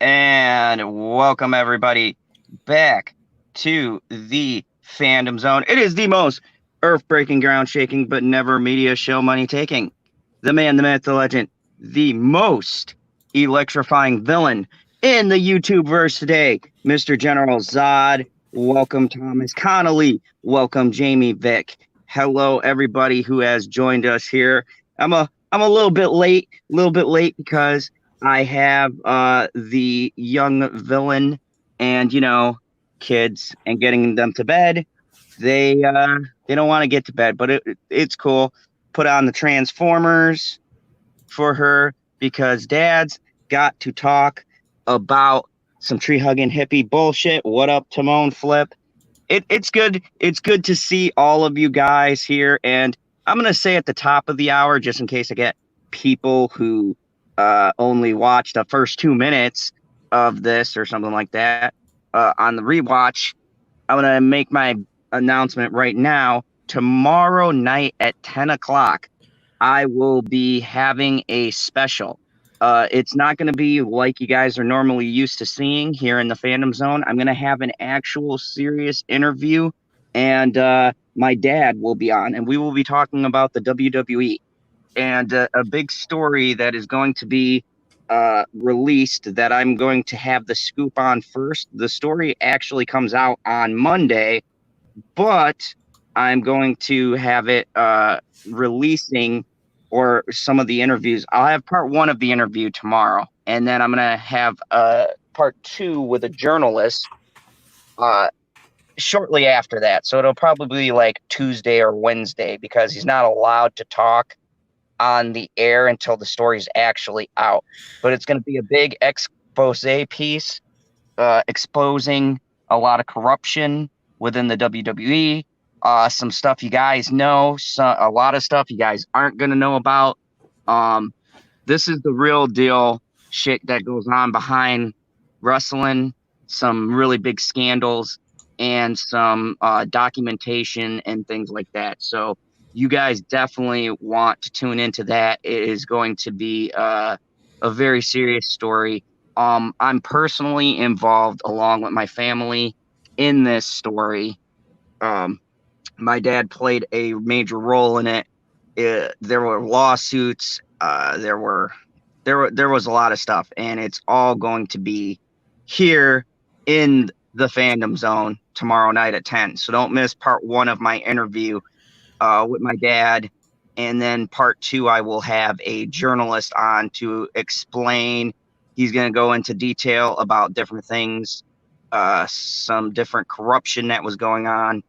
And welcome everybody back to the Fandom Zone. It is the most earth-breaking, ground-shaking, but never media show money-taking. The man, the myth, the legend, the most electrifying villain in the YouTube-verse today, Mr. General Zod. Welcome Thomas Connolly. Welcome Jamie Vick. Hello everybody who has joined us here. I'm a little bit late because I have the young villain and kids and getting them to bed. They don't want to get to bed, but it's cool. Put on the Transformers for her because Dad's got to talk about some tree hugging hippie bullshit. What up, Timon Flip? It's good. It's good to see all of you guys here, and I'm gonna say at the top of the hour, just in case I get people who only watch the first 2 minutes of this or something like that on the rewatch. I'm going to make my announcement right now. Tomorrow night at 10 o'clock, I will be having a special. It's not going to be like you guys are normally used to seeing here in the Fandom Zone. I'm going to have an actual serious interview, and my dad will be on, and we will be talking about the WWE. And a big story that is going to be released that I'm going to have the scoop on first. The story actually comes out on Monday, but I'm going to have it releasing or some of the interviews. I'll have part one of the interview tomorrow, and then I'm going to have part two with a journalist shortly after that. So it'll probably be like Tuesday or Wednesday because he's not allowed to talk on the air until the story's actually out. But it's going to be a big expose piece exposing a lot of corruption within the WWE, some stuff you guys know, a lot of stuff you guys aren't going to know about. This is the real deal shit that goes on behind wrestling, some really big scandals and some documentation and things like that. So you guys definitely want to tune into that. It is going to be a very serious story. I'm personally involved along with my family in this story. My dad played a major role in it. There were lawsuits. There was a lot of stuff, and it's all going to be here in the Fandom Zone tomorrow night at 10. So don't miss part one of my interview with my dad, and then part two I will have a journalist on to explain. He's going to go into detail about different things, some different corruption that was going on.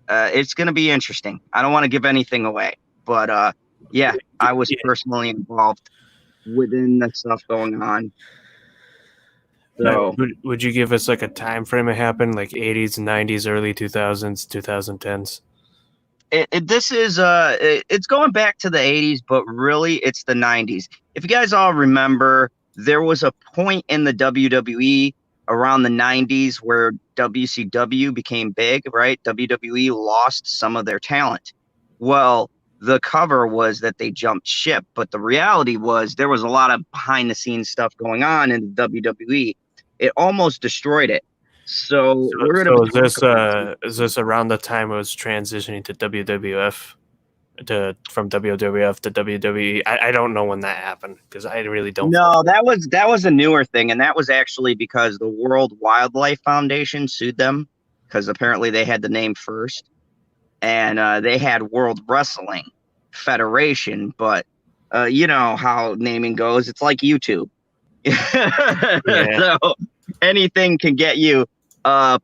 It's going to be interesting. I don't want to give anything away, but yeah, I was personally involved within the stuff going on. So would you give us like a time frame it happened, like 80s, 90s, early 2000s, 2010s? It's going back to the 80s, but really it's the 90s. If you guys all remember, there was a point in the WWE around the 90s where WCW became big, right? WWE lost some of their talent. Well, the cover was that they jumped ship, but the reality was there was a lot of behind the scenes stuff going on in the WWE. It almost destroyed it. So we're going to is this around the time it was transitioning to WWF from WWF to WWE? I don't know when that happened because I really don't. No, that was a newer thing, and that was actually because the World Wildlife Foundation sued them because apparently they had the name first, and they had World Wrestling Federation, but you know how naming goes. It's like YouTube. So anything can get you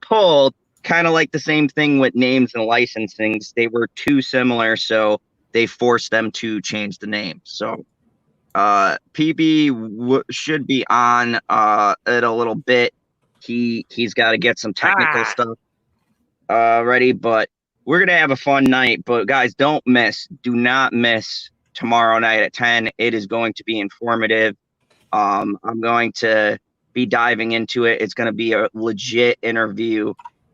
pulled, kind of like the same thing with names and licensings. They were too similar, so they forced them to change the name. So PB should be on it a little bit. He's got to get some technical stuff ready, but we're gonna have a fun night. But guys, do not miss tomorrow night at 10. It is going to be informative. I'm going to be diving into it. It's going to be a legit interview,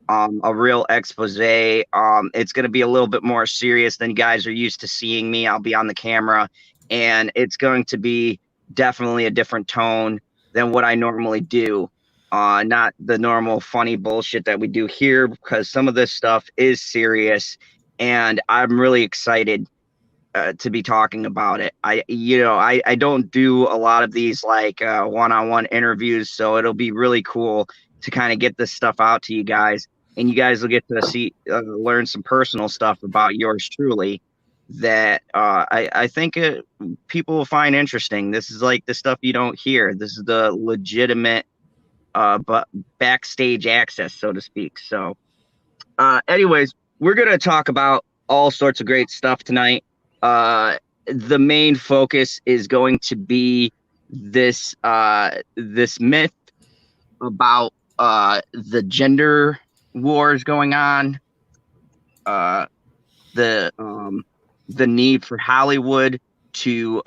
a real expose. It's going to be a little bit more serious than you guys are used to seeing me. I'll be on the camera, and it's going to be definitely a different tone. than what I normally do. Not the normal funny bullshit that we do here, because some of this stuff is serious, and I'm really excited to be talking about it. I don't do a lot of these like one-on-one interviews, so it'll be really cool to kind of get this stuff out to you guys, and you guys will get to see learn some personal stuff about yours truly that I think people will find interesting. This is like the stuff you don't hear. This is the legitimate but backstage access, so to speak. So anyways, we're gonna talk about all sorts of great stuff tonight. The main focus is going to be this myth about the gender wars going on, the need for Hollywood to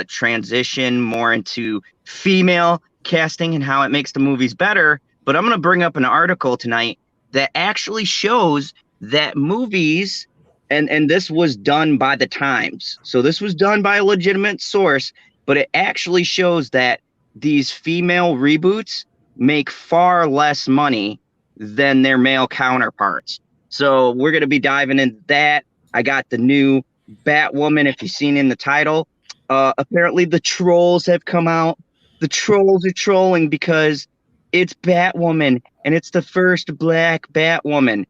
transition more into female casting and how it makes the movies better. But I'm going to bring up an article tonight that actually shows that movies, and this was done by the Times, so this was done by a legitimate source, but it actually shows that these female reboots make far less money than their male counterparts. So we're going to be diving into that. I got the new Batwoman, if you've seen in the title. Apparently the trolls have come out. The trolls are trolling because it's Batwoman and it's the first black Batwoman.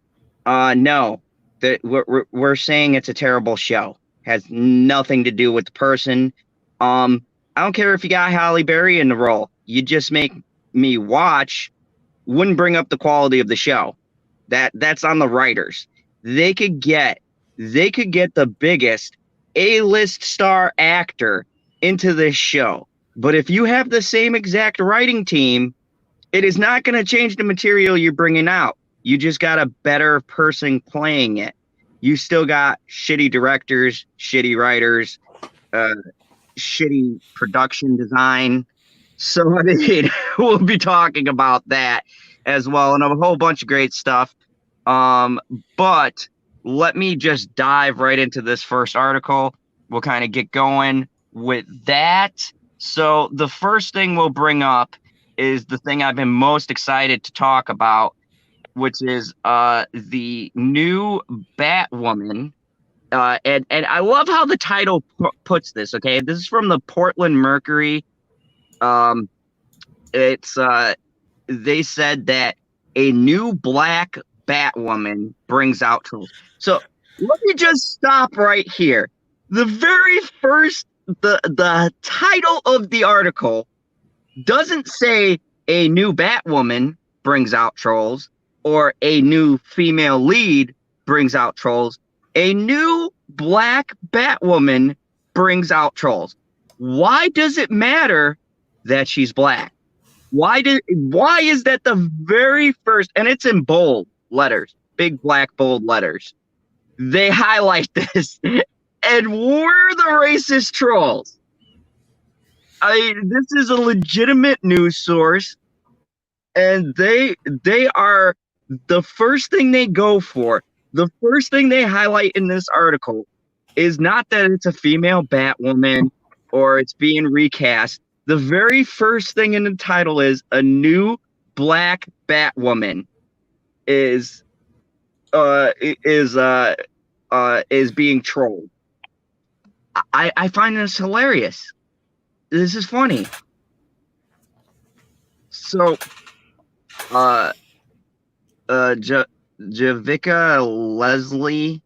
No, we're saying it's a terrible show. Has nothing to do with the person. I don't care if you got Halle Berry in the role. You just make me watch. Wouldn't bring up the quality of the show. That's on the writers. They could get the biggest A-list star actor into this show. But if you have the same exact writing team, it is not going to change the material you're bringing out. You just got a better person playing it. You still got shitty directors, shitty writers, shitty production design. So, I mean, we'll be talking about that as well, and a whole bunch of great stuff. But let me just dive right into this first article. We'll kind of get going with that. So the first thing we'll bring up is the thing I've been most excited to talk about, which is the new Batwoman. And I love how the title puts this. Okay, this is from the Portland Mercury. It's they said that a new black Batwoman brings out trolls. So let me just stop right here. The very first, the title of the article doesn't say a new Batwoman brings out trolls or a new female lead brings out trolls. A new black Batwoman brings out trolls. Why does it matter that she's black? Why is that the very first? And it's in bold letters, big black bold letters. They highlight this, and we're the racist trolls. This is a legitimate news source, and they are the first thing they go for. The first thing they highlight in this article is not that it's a female Batwoman or it's being recast. The very first thing in the title is a new black Batwoman is being trolled. I find this hilarious. This is funny. So, Javicia Leslie,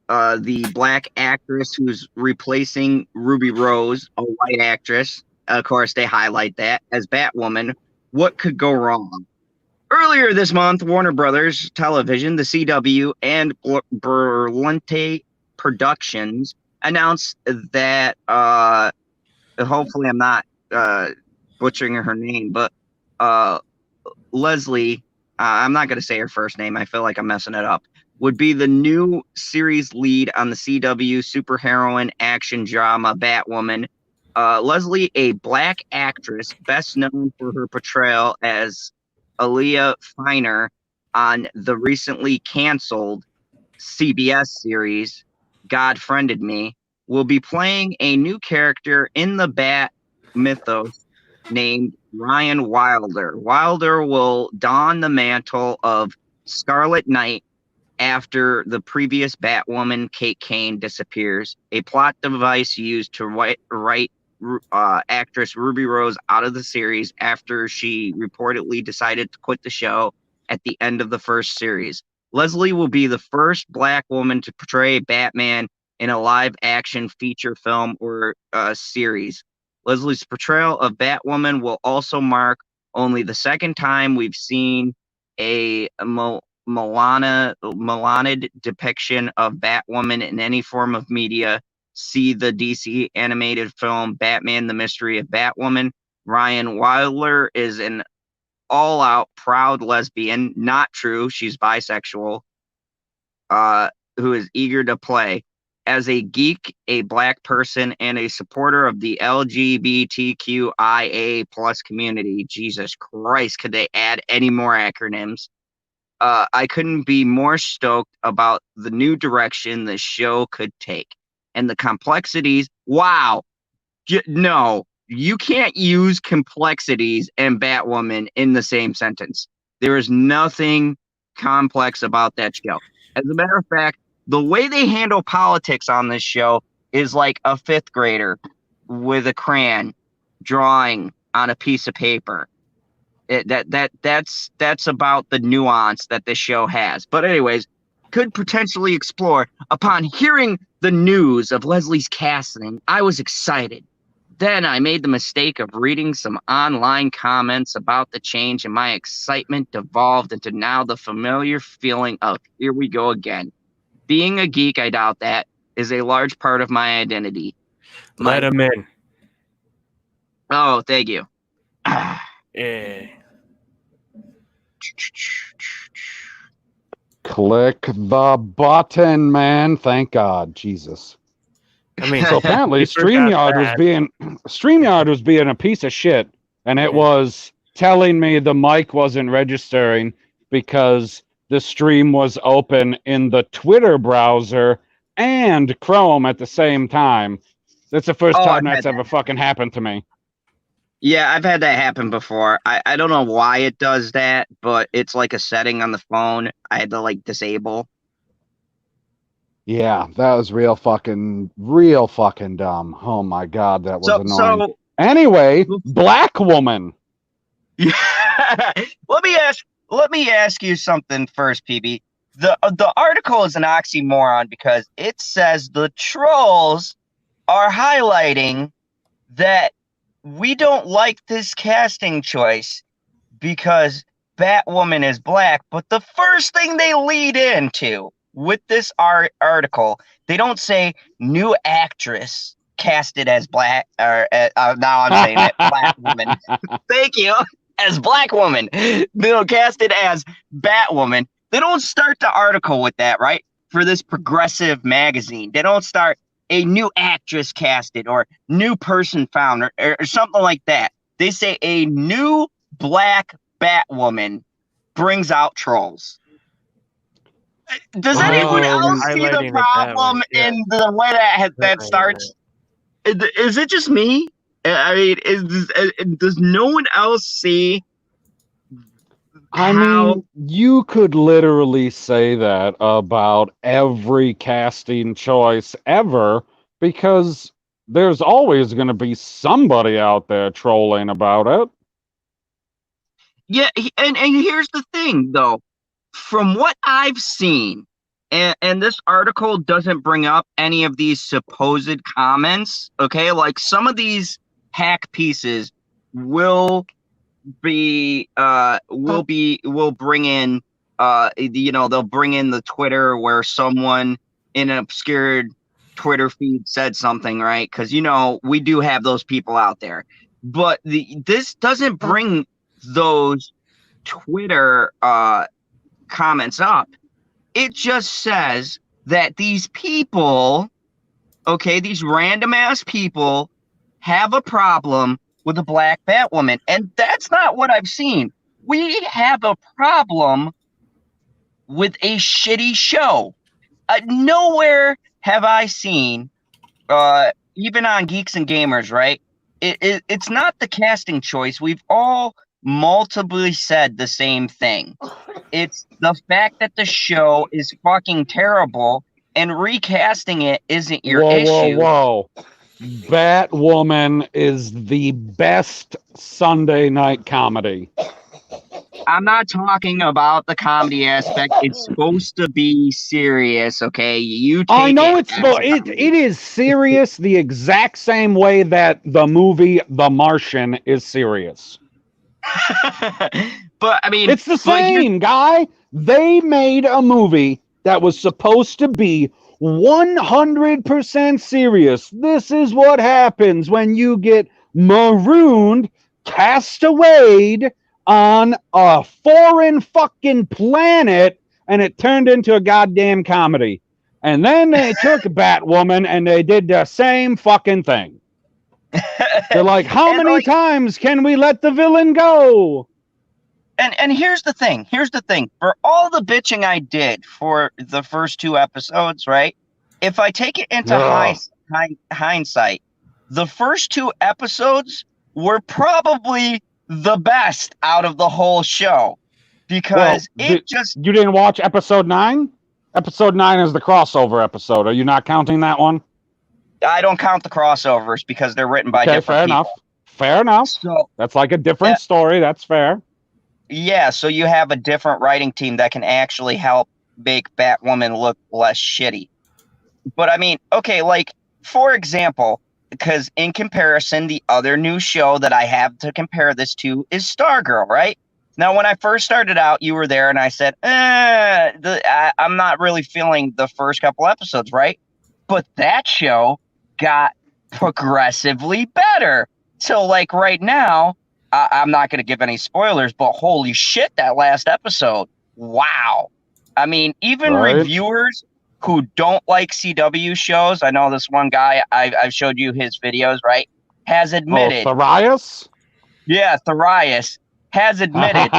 the black actress who's replacing Ruby Rose, a white actress. Of course, they highlight that as Batwoman. What could go wrong? Earlier this month, Warner Brothers Television, the CW, and Berlanti Productions announced that, hopefully I'm not butchering her name, but Leslie, I'm not going to say her first name, I feel like I'm messing it up, would be the new series lead on the CW superheroine action drama Batwoman. Leslie, a black actress best known for her portrayal as Aaliyah Finer on the recently canceled CBS series God Friended Me, will be playing a new character in the Bat mythos named Ryan Wilder. Wilder will don the mantle of Scarlet Knight after the previous Batwoman, Kate Kane, disappears. A plot device used to write actress Ruby Rose out of the series after she reportedly decided to quit the show at the end of the first series. Leslie will be the first Black woman to portray Batman in a live action feature film or series. Leslie's portrayal of Batwoman will also mark only the second time we've seen a Milanid depiction of Batwoman in any form of media. See the DC animated film Batman: The Mystery of Batwoman. Ryan Wilder is an all-out proud lesbian. Not true. She's bisexual. Who is eager to play. As a geek, a Black person, and a supporter of the LGBTQIA plus community. Jesus Christ, could they add any more acronyms? I couldn't be more stoked about the new direction the show could take. And the complexities, wow. No, you can't use complexities and Batwoman in the same sentence. There is nothing complex about that show. As a matter of fact, the way they handle politics on this show is like a fifth grader with a crayon drawing on a piece of paper. That's about the nuance that this show has. But anyways, could potentially explore. Upon hearing the news of Leslie's casting, I was excited. Then I made the mistake of reading some online comments about the change, and my excitement devolved into now the familiar feeling of here we go again. Being a geek, I doubt that, is a large part of my identity. Let him in. Oh, thank you. Yeah. Click the button, man. Thank God. Jesus. I mean, So apparently we forgot StreamYard was being a piece of shit, and it was telling me the mic wasn't registering because the stream was open in the Twitter browser and Chrome at the same time. That's the first time that's ever fucking happened to me. Yeah, I've had that happen before. I don't know why it does that, but it's like a setting on the phone I had to like disable. Yeah, that was real fucking dumb. Oh my God, that was annoying. So anyway, Black woman. Yeah. Let me ask you something first, PB. The article is an oxymoron because it says the trolls are highlighting that we don't like this casting choice because Batwoman is Black, but the first thing they lead into with this article, they don't say new actress casted as Black, or now I'm saying it, Black woman. Thank you. As Black woman, casted as Batwoman. They don't start the article with that, right? For this progressive magazine, they don't start a new actress casted or new person found or something like that. They say a new Black Batwoman brings out trolls. Does anyone else see the problem in the way that starts? Is it just me? I mean, does no one else see? I mean, you could literally say that about every casting choice ever, because there's always going to be somebody out there trolling about it. Yeah, and here's the thing, though. From what I've seen, and this article doesn't bring up any of these supposed comments, okay? Like some of these hack pieces will bring in they'll bring in the Twitter where someone in an obscure Twitter feed said something, right? Because we do have those people out there, but this doesn't bring those Twitter comments up. It just says that these people, okay, these random ass people have a problem with a Black Batwoman, and that's not what I've seen. We have a problem with a shitty show. Nowhere have I seen, even on Geeks and Gamers, right? it's not the casting choice. We've all multiply said the same thing. It's the fact that the show is fucking terrible and recasting it isn't your issue. Whoa. Batwoman is the best Sunday night comedy. I'm not talking about the comedy aspect. It's supposed to be serious, okay? I know it is serious the exact same way that the movie The Martian is serious. But I mean, it's the same, guy. They made a movie that was supposed to be 100% serious. This is what happens when you get marooned, cast away on a foreign fucking planet, and it turned into a goddamn comedy. And then they took Batwoman and they did the same fucking thing. They're like, how many times can we let the villain go? And here's the thing. For all the bitching I did for the first 2 episodes, right? If I take it into hindsight, the first 2 episodes were probably the best out of the whole show. Because you didn't watch episode 9? Episode 9 is the crossover episode. Are you not counting that one? I don't count the crossovers because they're written by different people. Fair enough. So that's like a different story. That's fair. Yeah, so you have a different writing team that can actually help make Batwoman look less shitty. But I mean, okay, like, for example, because in comparison, the other new show that I have to compare this to is Stargirl, right? Now, when I first started out, you were there, and I said, I'm not really feeling the first couple episodes, right? But that show got progressively better. So, like, right now, I'm not going to give any spoilers, but holy shit, that last episode, wow. I mean, even reviewers who don't like CW shows, I know this one guy, I've showed you his videos, right, has admitted. Oh, Tharias? Yeah, Tharias has admitted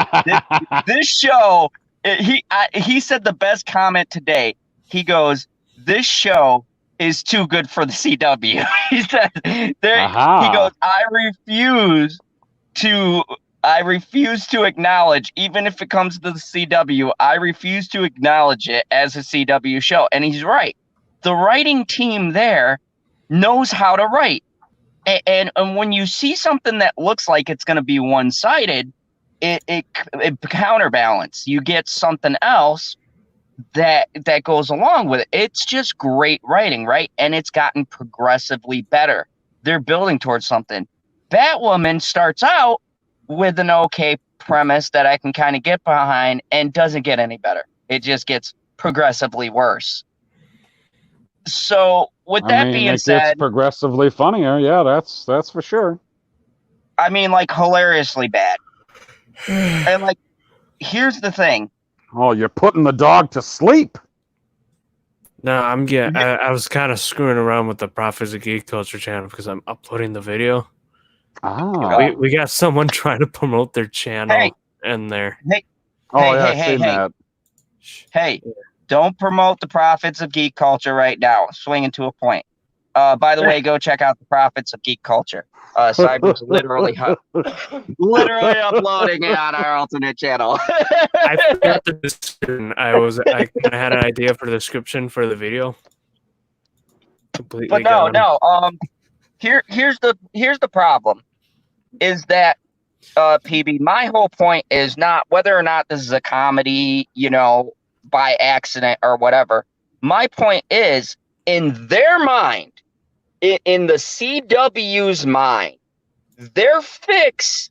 this show, he said the best comment today. He goes, this show is too good for the CW. He said, he goes, I refuse to acknowledge, even if it comes to the CW, I refuse to acknowledge it as a CW show. And he's right. The writing team there knows how to write. And when you see something that looks like it's going to be one-sided, it counterbalance. You get something else that goes along with it. It's just great writing, right? And it's gotten progressively better. They're building towards something. Batwoman starts out with an okay premise that I can kind of get behind and doesn't get any better. It just gets progressively worse. So with that being said, it gets progressively funnier. Yeah, that's for sure. I mean, like, hilariously bad. And like, here's the thing. Oh, you're putting the dog to sleep. No, I was kind of screwing around with the Prophets of Geek Culture channel because I'm uploading the video. We got someone trying to promote their channel in there. Hey, don't promote the Prophets of Geek Culture right now. Swinging to a point. By the way, go check out the Prophets of Geek Culture. Cyber's literally uploading it on our alternate channel. I forgot the description. I kind of had an idea for the description for the video. Completely. But no. Here's the problem. Is that PB? My whole point is not whether or not this is a comedy, by accident or whatever. My point is, in their mind, in the CW's mind, their fix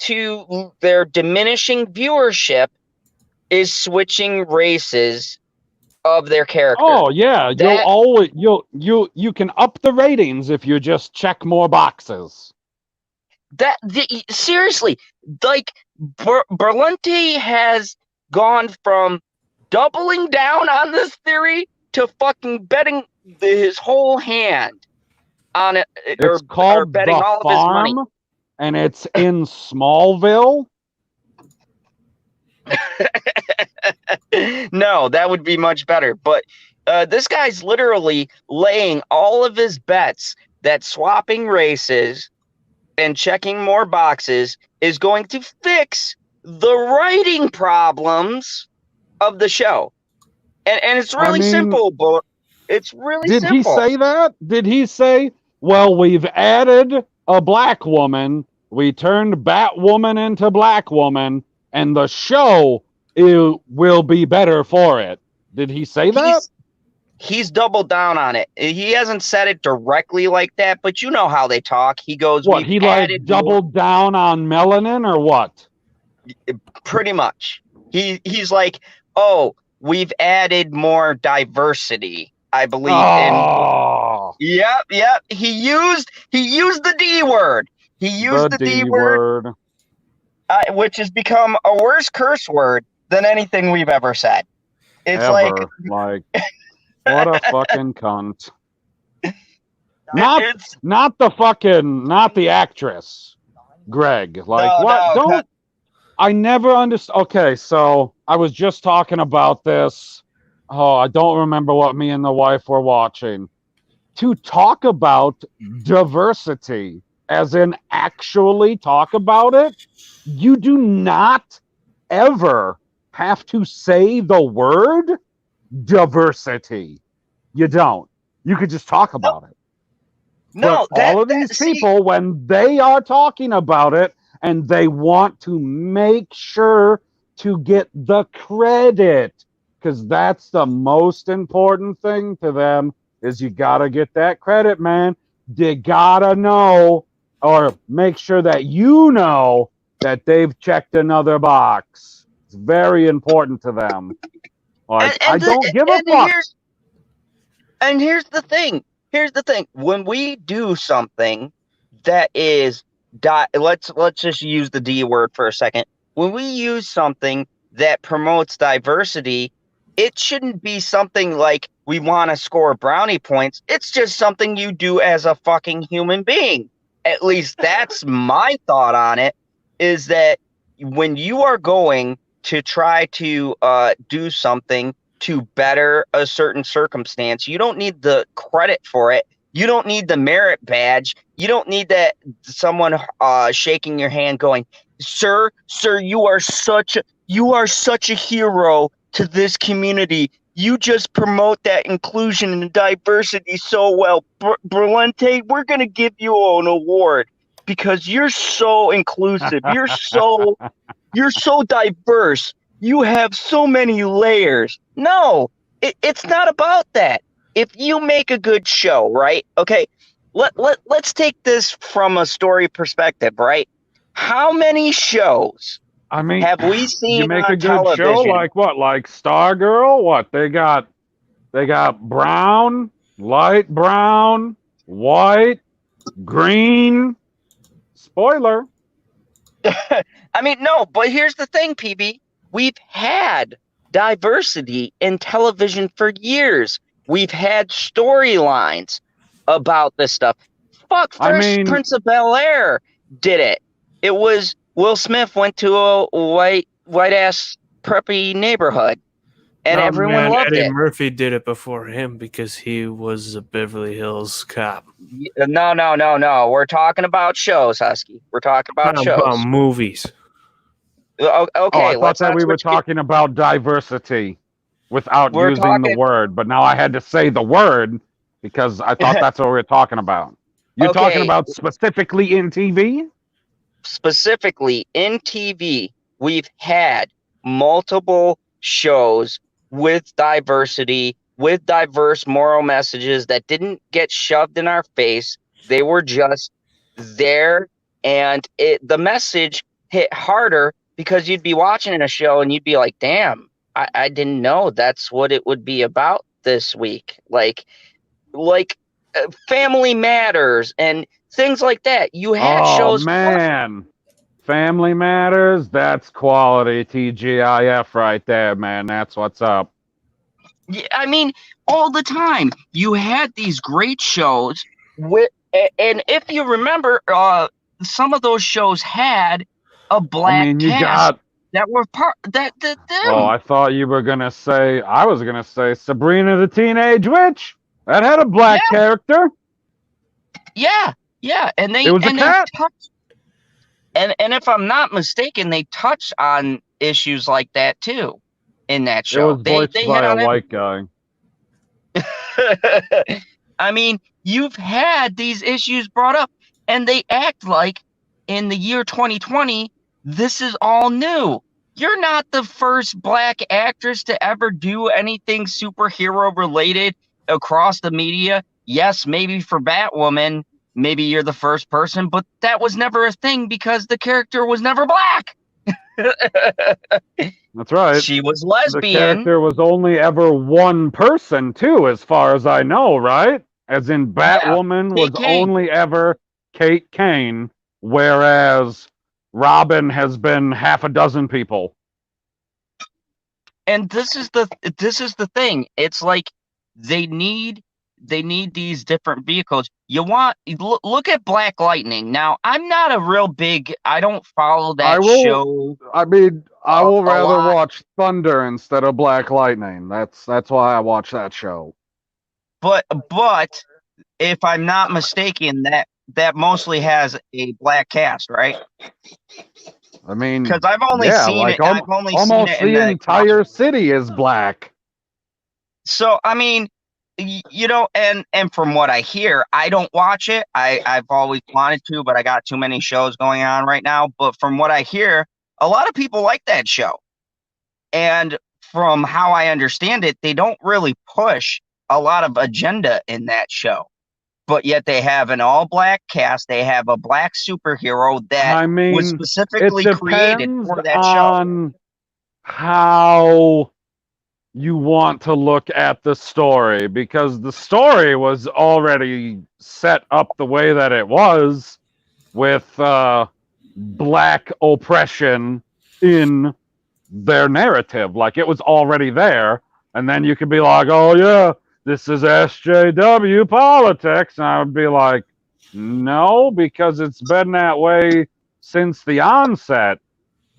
to their diminishing viewership is switching races of their characters. Oh yeah, you can up the ratings if you just check more boxes. Seriously, like Berlanti has gone from doubling down on this theory to fucking betting his whole hand on it, it's called betting all of his money. And it's in Smallville. No, that would be much better. But this guy's literally laying all of his bets that swapping races and checking more boxes is going to fix the writing problems of the show. And it's really simple, but it's really simple. Did he say that? Did he say, well, we've added a black woman, we turned Batwoman into Black Woman, and the show will be better for it? Did he say that? He's doubled down on it. He hasn't said it directly like that, but you know how they talk. He goes, what, he like doubled down on melanin or what? Pretty much. He's like, oh, we've added more diversity, I believe. Oh. Yep. He used the D word. He used the D word, which has become a worse curse word than anything we've ever said. It's like what a fucking cunt. Not the actress, Greg. Like, no, what? No, don't. I never understood. Okay, so I was just talking about this. Oh, I don't remember what me and the wife were watching. To talk about diversity, as in actually talk about it, you do not ever have to say the word diversity. You don't. You could just talk about it. No, but all of these people, when they are talking about it, and they want to make sure to get the credit, because that's the most important thing to them, is you gotta get that credit, man. You gotta know, or make sure that you know that they've checked another box. It's very important to them. Like, I don't give a fuck. And here's the thing. When we do something that is let's just use the D word for a second. When we use something that promotes diversity, it shouldn't be something like we want to score brownie points. It's just something you do as a fucking human being. At least that's my thought on it, is that when you are going to try to do something to better a certain circumstance, you don't need the credit for it. You don't need the merit badge. You don't need that someone shaking your hand going, sir, you are such a hero to this community. You just promote that inclusion and diversity so well. Berlente, we're going to give you an award because you're so inclusive. You're so diverse. You have so many layers. No, it's not about that. If you make a good show, right? Okay, let's take this from a story perspective, right? How many shows have we seen you make on a good television? show like what? Like Stargirl? What? They got brown, light brown, white, green. Spoiler. I mean, no, but here's the thing, PB. We've had diversity in television for years. We've had storylines about this stuff. Fuck, Prince of Bel-Air did it. It was Will Smith went to a white ass preppy neighborhood, and everyone loved Eddie it. Murphy did it before him because he was a Beverly Hills cop. No. We're talking about shows, Husky. We're talking about shows. About movies. Okay, I thought that we were talking about diversity without using the word, but now I had to say the word because I thought that's what we were talking about. You're talking about specifically in TV? Specifically in TV, we've had multiple shows with diversity, with diverse moral messages that didn't get shoved in our face. They were just there, and the message hit harder because you'd be watching a show and you'd be like, damn, I didn't know that's what it would be about this week. Like Family Matters and things like that. You had shows. Oh, man. Family Matters, that's quality TGIF right there, man. That's what's up. Yeah, I mean, all the time. You had these great shows and if you remember, some of those shows had a black cast that were part that. Oh, I thought you were gonna say. I was gonna say Sabrina the Teenage Witch. That had a black character. Yeah, Yeah, and it was a cat. And if I'm not mistaken, they touch on issues like that too in that show. It was voiced by a white guy. I mean, you've had these issues brought up, and they act like in the year 2020, this is all new. You're not the first black actress to ever do anything superhero related across the media. Yes, maybe for Batwoman, maybe you're the first person, but that was never a thing because the character was never black. That's right. She was lesbian. The character was only ever one person, too, as far as I know, right? As in Batwoman was only ever Kate Kane, whereas Robin has been half a dozen people. And this is the thing. It's like they need these different vehicles. Look at Black Lightning. Now, I'm not a real big. I don't follow that show. I mean, I will rather watch Thunder instead of Black Lightning. That's why I watch that show. But if I'm not mistaken, that mostly has a black cast, right? I mean, because I've only seen it. I've only almost seen it the entire city is black. So I mean, you know, and from what I hear, I don't watch it. I've always wanted to, but I got too many shows going on right now. But from what I hear, a lot of people like that show. And from how I understand it, they don't really push a lot of agenda in that show. But yet they have an all-black cast. They have a black superhero that was specifically created for that show. How you want to look at the story, because the story was already set up the way that it was, with black oppression in their narrative. Like, it was already there, and then you could be like, oh yeah, this is SJW politics, and I would be like, no, because it's been that way since the onset.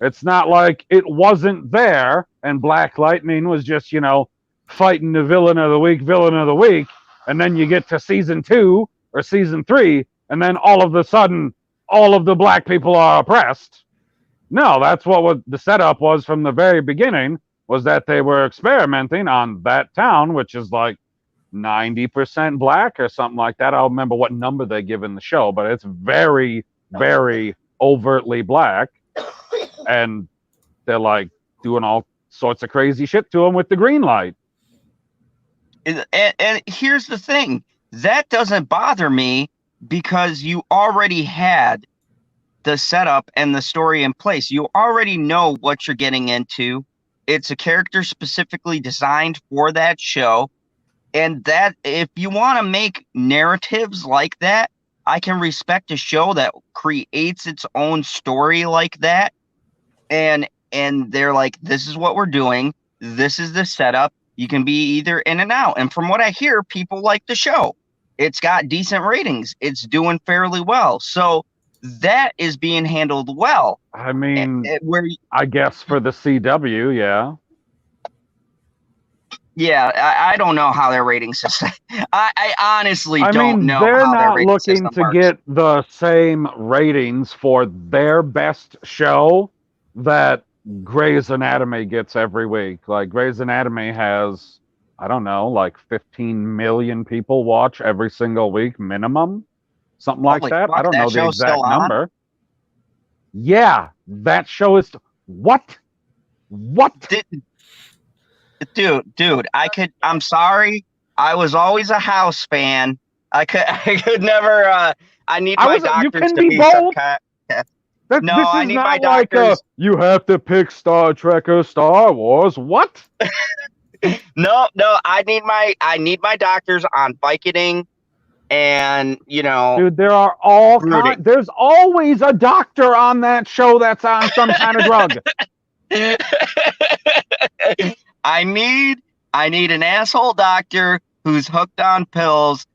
It's not like it wasn't there, and Black Lightning was just, you know, fighting the villain of the week, and then you get to season 2 or season 3, and then all of a sudden, all of the black people are oppressed. No, that's what the setup was from the very beginning, was that they were experimenting on that town, which is like 90% black or something like that. I don't remember what number they give in the show, but it's very, very overtly black. And they're like doing all sorts of crazy shit to them with the green light. And here's the thing. That doesn't bother me because you already had the setup and the story in place. You already know what you're getting into. It's a character specifically designed for that show. And that, if you want to make narratives like that, I can respect a show that creates its own story like that. And they're like, this is what we're doing. This is the setup. You can be either in and out. And from what I hear, people like the show. It's got decent ratings. It's doing fairly well. So that is being handled well. I mean, I guess for the CW, yeah. Yeah, I don't know how their rating system. I honestly don't know. They're how not their rating looking to get the same ratings for their best show that Grey's Anatomy gets every week. Like, Grey's Anatomy has, I don't know, like 15 million people watch every single week minimum, something like that. I don't know the exact number. Yeah, that show is what? Dude, I'm sorry. I was always a House fan. I could never. I need my doctors you can to be be both. some kind. No, I need my doctors. You have to pick Star Trek or Star Wars. What? No. I need my doctors on Vicodin, and you know. Dude, there are there's always a doctor on that show that's on some kind of drug. I need an asshole doctor who's hooked on pills,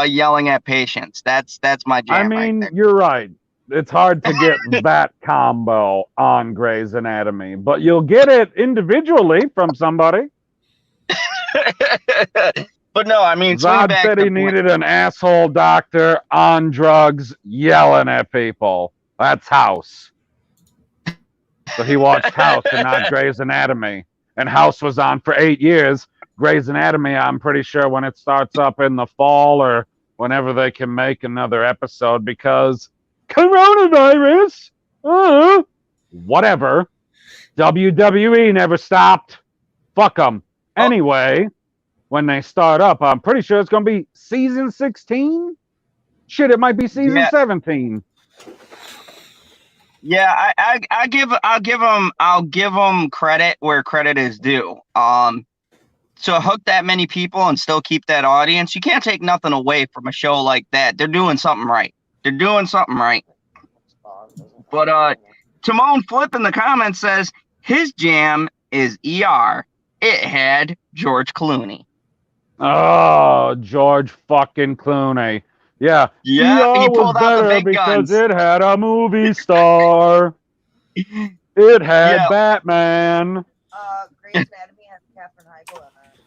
yelling at patients. That's my jam. I mean, right there. You're right. It's hard to get that combo on Grey's Anatomy, but you'll get it individually from somebody. But no, I mean, Zod said he needed an asshole doctor on drugs yelling at people. That's House. So he watched House and not Grey's Anatomy. And House was on for 8 years. Grey's Anatomy, I'm pretty sure when it starts up in the fall or whenever they can make another episode, because coronavirus, whatever. WWE never stopped. Fuck them. Anyway, when they start up, I'm pretty sure it's going to be season 16. Shit, it might be season 17. Yeah, I'll give them credit where credit is due. To hook that many people and still keep that audience, you can't take nothing away from a show like that. They're doing something right. But Timon Flip in the comments says his jam is ER. It had George Clooney. Oh, George fucking Clooney. Yeah, yeah, he pulled out the big because guns. It had a movie star. It had Batman. Grey's Anatomy has Katherine Heigl in it.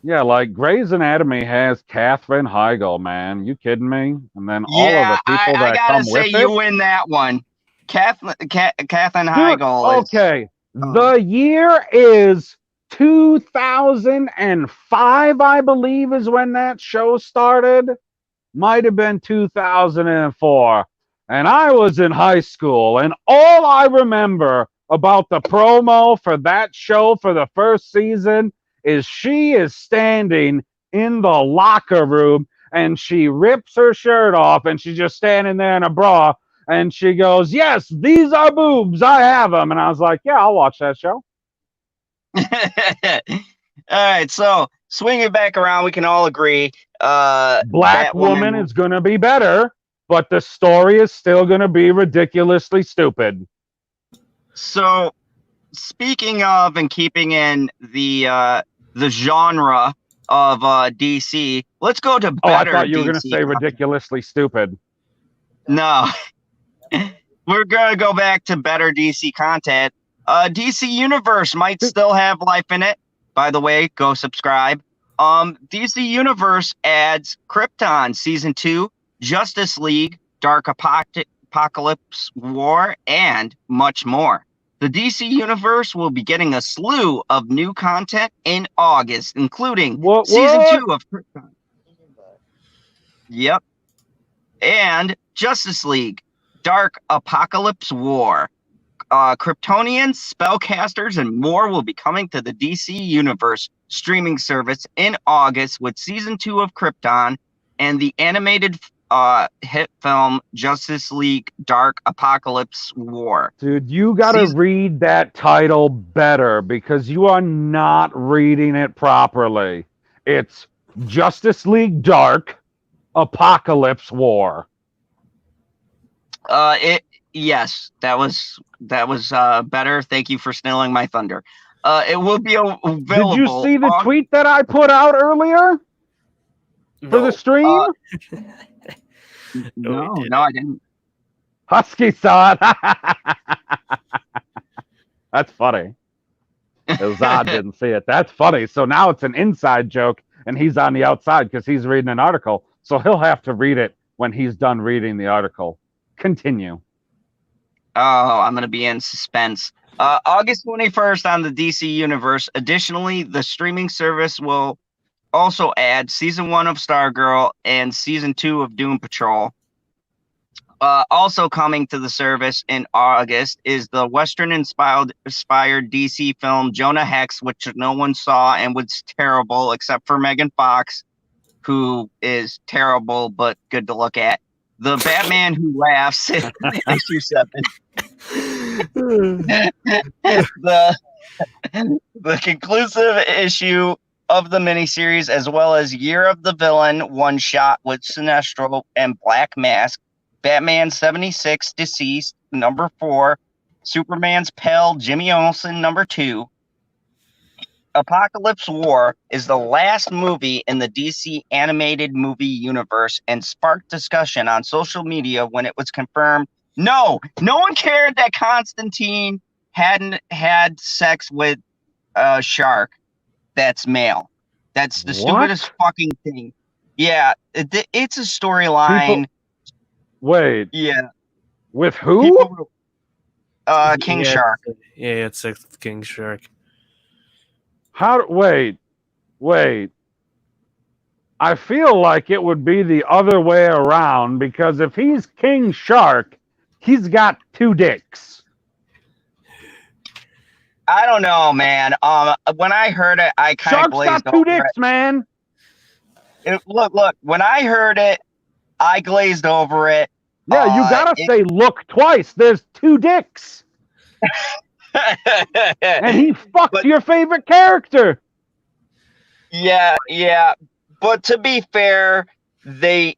Yeah, like Grey's Anatomy has Katherine Heigl, man. You kidding me? And then all of the people that come with it. I gotta say you win that one. Katherine Heigl. Okay, the year is 2005, I believe, is when that show started. Might have been 2004. And I was in high school, and all I remember about the promo for that show for the first season is she is standing in the locker room, and she rips her shirt off, and she's just standing there in a bra, and she goes, "Yes, these are boobs. I have them." And I was like, yeah, I'll watch that show. All right, so swing it back around. We can all agree. Batwoman is going to be better, but the story is still going to be ridiculously stupid. So, speaking of and keeping in the genre of DC, let's go to better. I thought you were going to say ridiculously stupid. No, we're going to go back to better DC content. DC Universe might still have life in it. By the way, go subscribe. DC Universe adds Krypton Season 2, Justice League, Dark Apokolips War, and much more. The DC Universe will be getting a slew of new content in August, including Season 2 of Krypton. Yep. And Justice League, Dark Apokolips War. Kryptonians, spellcasters, and more will be coming to the DC Universe streaming service in August with Season 2 of Krypton and the animated hit film Justice League Dark Apokolips War. Dude, you gotta read that title better because you are not reading it properly. It's Justice League Dark Apokolips War. Yes, that was better. Thank you for stealing my thunder. It will be available. Did you see the tweet that I put out earlier for the stream? No, I didn't. Husky saw it. That's funny. Zod didn't see it. That's funny. So now it's an inside joke, and he's on the outside because he's reading an article. So he'll have to read it when he's done reading the article. Continue. Oh, I'm going to be in suspense. August 21st on the DC Universe. Additionally, the streaming service will also add Season 1 of Stargirl and Season 2 of Doom Patrol. Also coming to the service in August is the Western-inspired DC film Jonah Hex, which no one saw and was terrible except for Megan Fox, who is terrible but good to look at. The Batman Who Laughs, issue 7. the conclusive issue of the miniseries, as well as Year of the Villain one shot with Sinestro and Black Mask, Batman 76 Deceased number 4, Superman's Pal Jimmy Olsen number 2. Apokolips War is the last movie in the DC animated movie universe and sparked discussion on social media when it was confirmed. No one cared that Constantine hadn't had sex with a shark that's male. That's the What? stupidest fucking thing. Yeah, it's a storyline. Wait. Yeah. With who? People, King Shark. Yeah, it's King Shark. Wait. I feel like it would be the other way around, because if he's King Shark, he's got 2 dicks. I don't know, man. When I heard it, I kind of glazed Shark's got 2 over dicks, it. man. Look. When I heard it, I glazed over it. Yeah, you gotta say look twice. There's 2 dicks. And he fucked your favorite character. Yeah. But to be fair, they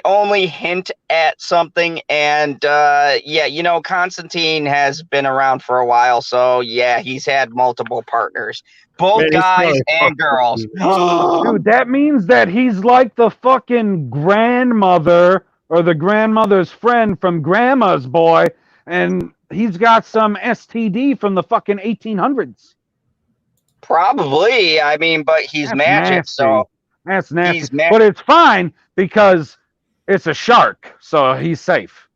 only hint at something, and Constantine has been around for a while, so yeah, he's had multiple partners, both guys and girls. Dude, that means that he's like the fucking grandmother or the grandmother's friend from Grandma's Boy, and he's got some STD from the fucking 1800s. Probably. I mean, but he's That's magic, nasty. so that's nasty. But it's fine because it's a shark, so he's safe.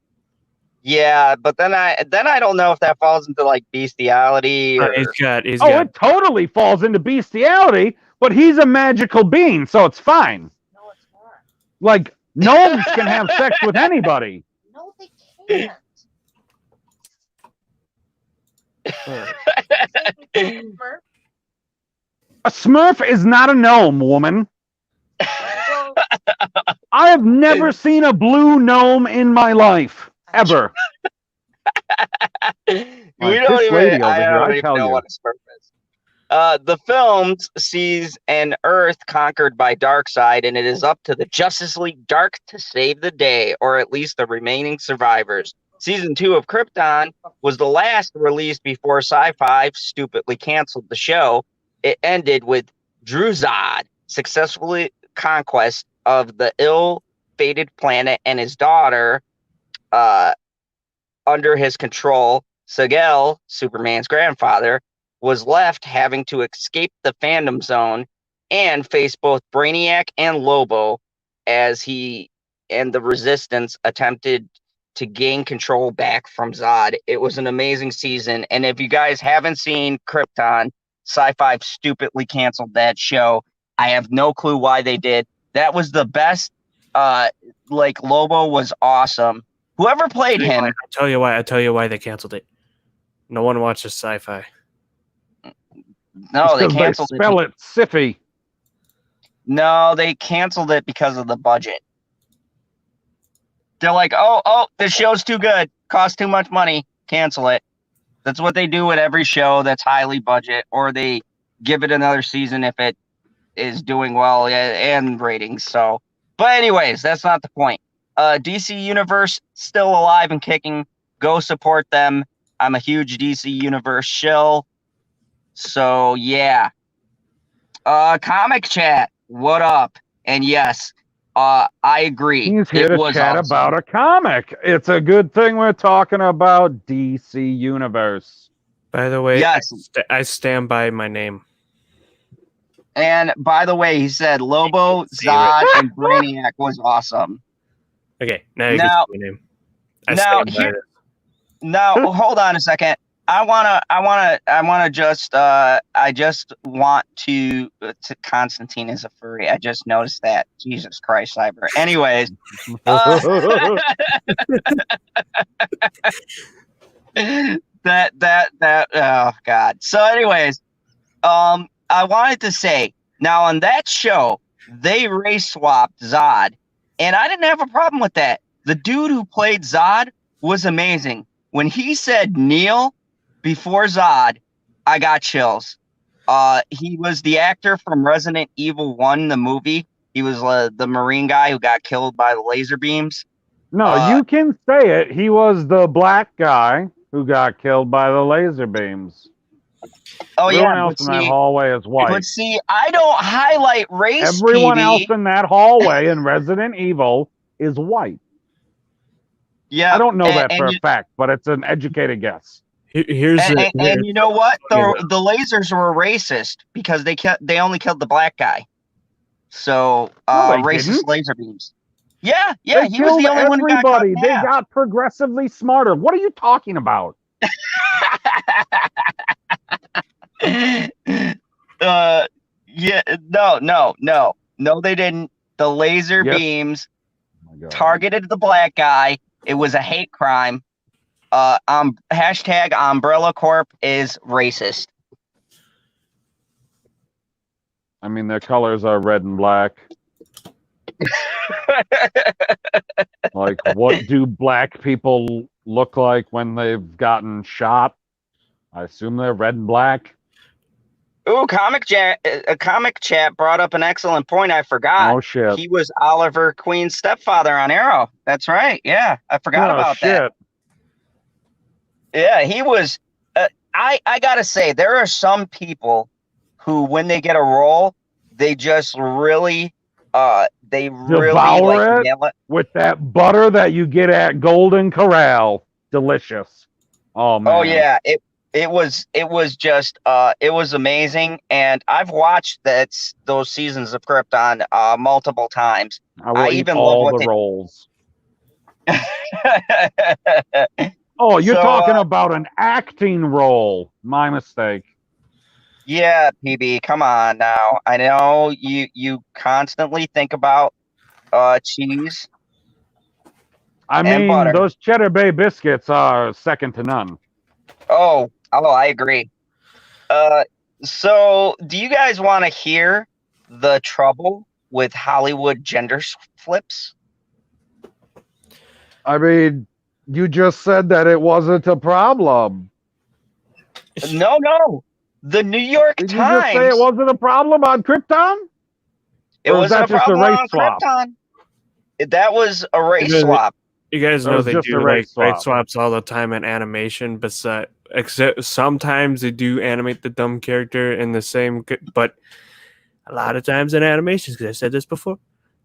Yeah, but then I don't know if that falls into like bestiality or it totally falls into bestiality, but he's a magical being, so it's fine. No, it's not. Like gnomes can have sex with anybody. No, they can't. Smurf? A Smurf is not a gnome, woman. Well, I have never seen a blue gnome in my life, ever. I don't even know what a Smurf is. The film sees an Earth conquered by Darkseid, and it is up to the Justice League Dark to save the day, or at least the remaining survivors. Season 2 of Krypton was the last released before Sci-Fi stupidly canceled the show. It ended with Druzad successfully conquest of the ill-fated planet and his daughter under his control. Sigel, Superman's grandfather, was left having to escape the Phantom Zone and face both Brainiac and Lobo as he and the Resistance attempted to gain control back from Zod. It was an amazing season, and if you guys haven't seen Krypton, Sci-Fi stupidly canceled that show. I have no clue why they did. That was the best. Lobo was awesome. Whoever played him. I tell you why they canceled it. No one watches Sci-Fi. No, they canceled it. Spell it Siffy. No, they canceled it because of the budget. They're like, oh, this show's too good. Costs too much money. Cancel it. That's what they do with every show that's highly budget, or they give it another season if it is doing well and ratings. So, but anyways, that's not the point. DC Universe still alive and kicking. Go support them. I'm a huge DC Universe shill. So yeah. Comic chat. What up? And yes, I agree. He's here to chat about a comic. It's a good thing we're talking about DC Universe. By the way, yes. I stand by my name. And by the way, he said Lobo, Zod, and Brainiac was awesome. Okay, now you can say my name. Now, hold on a second. I just want to Constantine is a furry. I just noticed that. Jesus Christ, Cyber. Anyways. Oh God. So anyways, I wanted to say, now on that show, they race swapped Zod, and I didn't have a problem with that. The dude who played Zod was amazing. When he said Neil before Zod, I got chills. He was the actor from Resident Evil 1, the movie. He was the Marine guy who got killed by the laser beams. No, you can say it. He was the black guy who got killed by the laser beams. Oh, Everyone else in that hallway is white. But see, I don't highlight race. Everyone else in that hallway in Resident Evil is white. Yeah, I don't know that for a fact, but it's an educated guess. And you know what? The lasers were racist because they only killed the black guy. So No, they racist didn't. laser beams. Yeah, They he was killed the only one who got cut everybody. in They half. got progressively smarter. What are you talking about? Yeah, no, they didn't. The laser Yes. beams Oh my God. targeted the black guy. It was a hate crime. Hashtag Umbrella Corp is racist. I mean, their colors are red and black. Like, what do black people look like when they've gotten shot? I assume they're red and black. Ooh, Comic Chat brought up an excellent point. I forgot. Oh shit. He was Oliver Queen's stepfather on Arrow. That's right. Yeah, I forgot about that. Yeah, he was. I gotta say, there are some people who, when they get a role, they just really, Devour nail it with that butter that you get at Golden Corral. Delicious. Oh man. Oh yeah, it was just it was amazing, and I've watched those seasons of Krypton multiple times. I will eat even all love the what rolls. Oh, you're So, talking about an acting role. My mistake. Yeah, PB, come on now. I know you constantly think about cheese. I and mean, butter. those Cheddar Bay biscuits are second to none. Oh, I agree. So do you guys want to hear the trouble with Hollywood gender flips? I mean, you just said that it wasn't a problem. No. The New York Did Times. you just say it wasn't a problem on Krypton? It Or is wasn't that a just a problem race on swap? Krypton. That was a race swap. You guys That know was they just do a race like race swap. swaps all the time in animation, but except sometimes they do animate the dumb character in the same, but a lot of times in animations, because I said this before,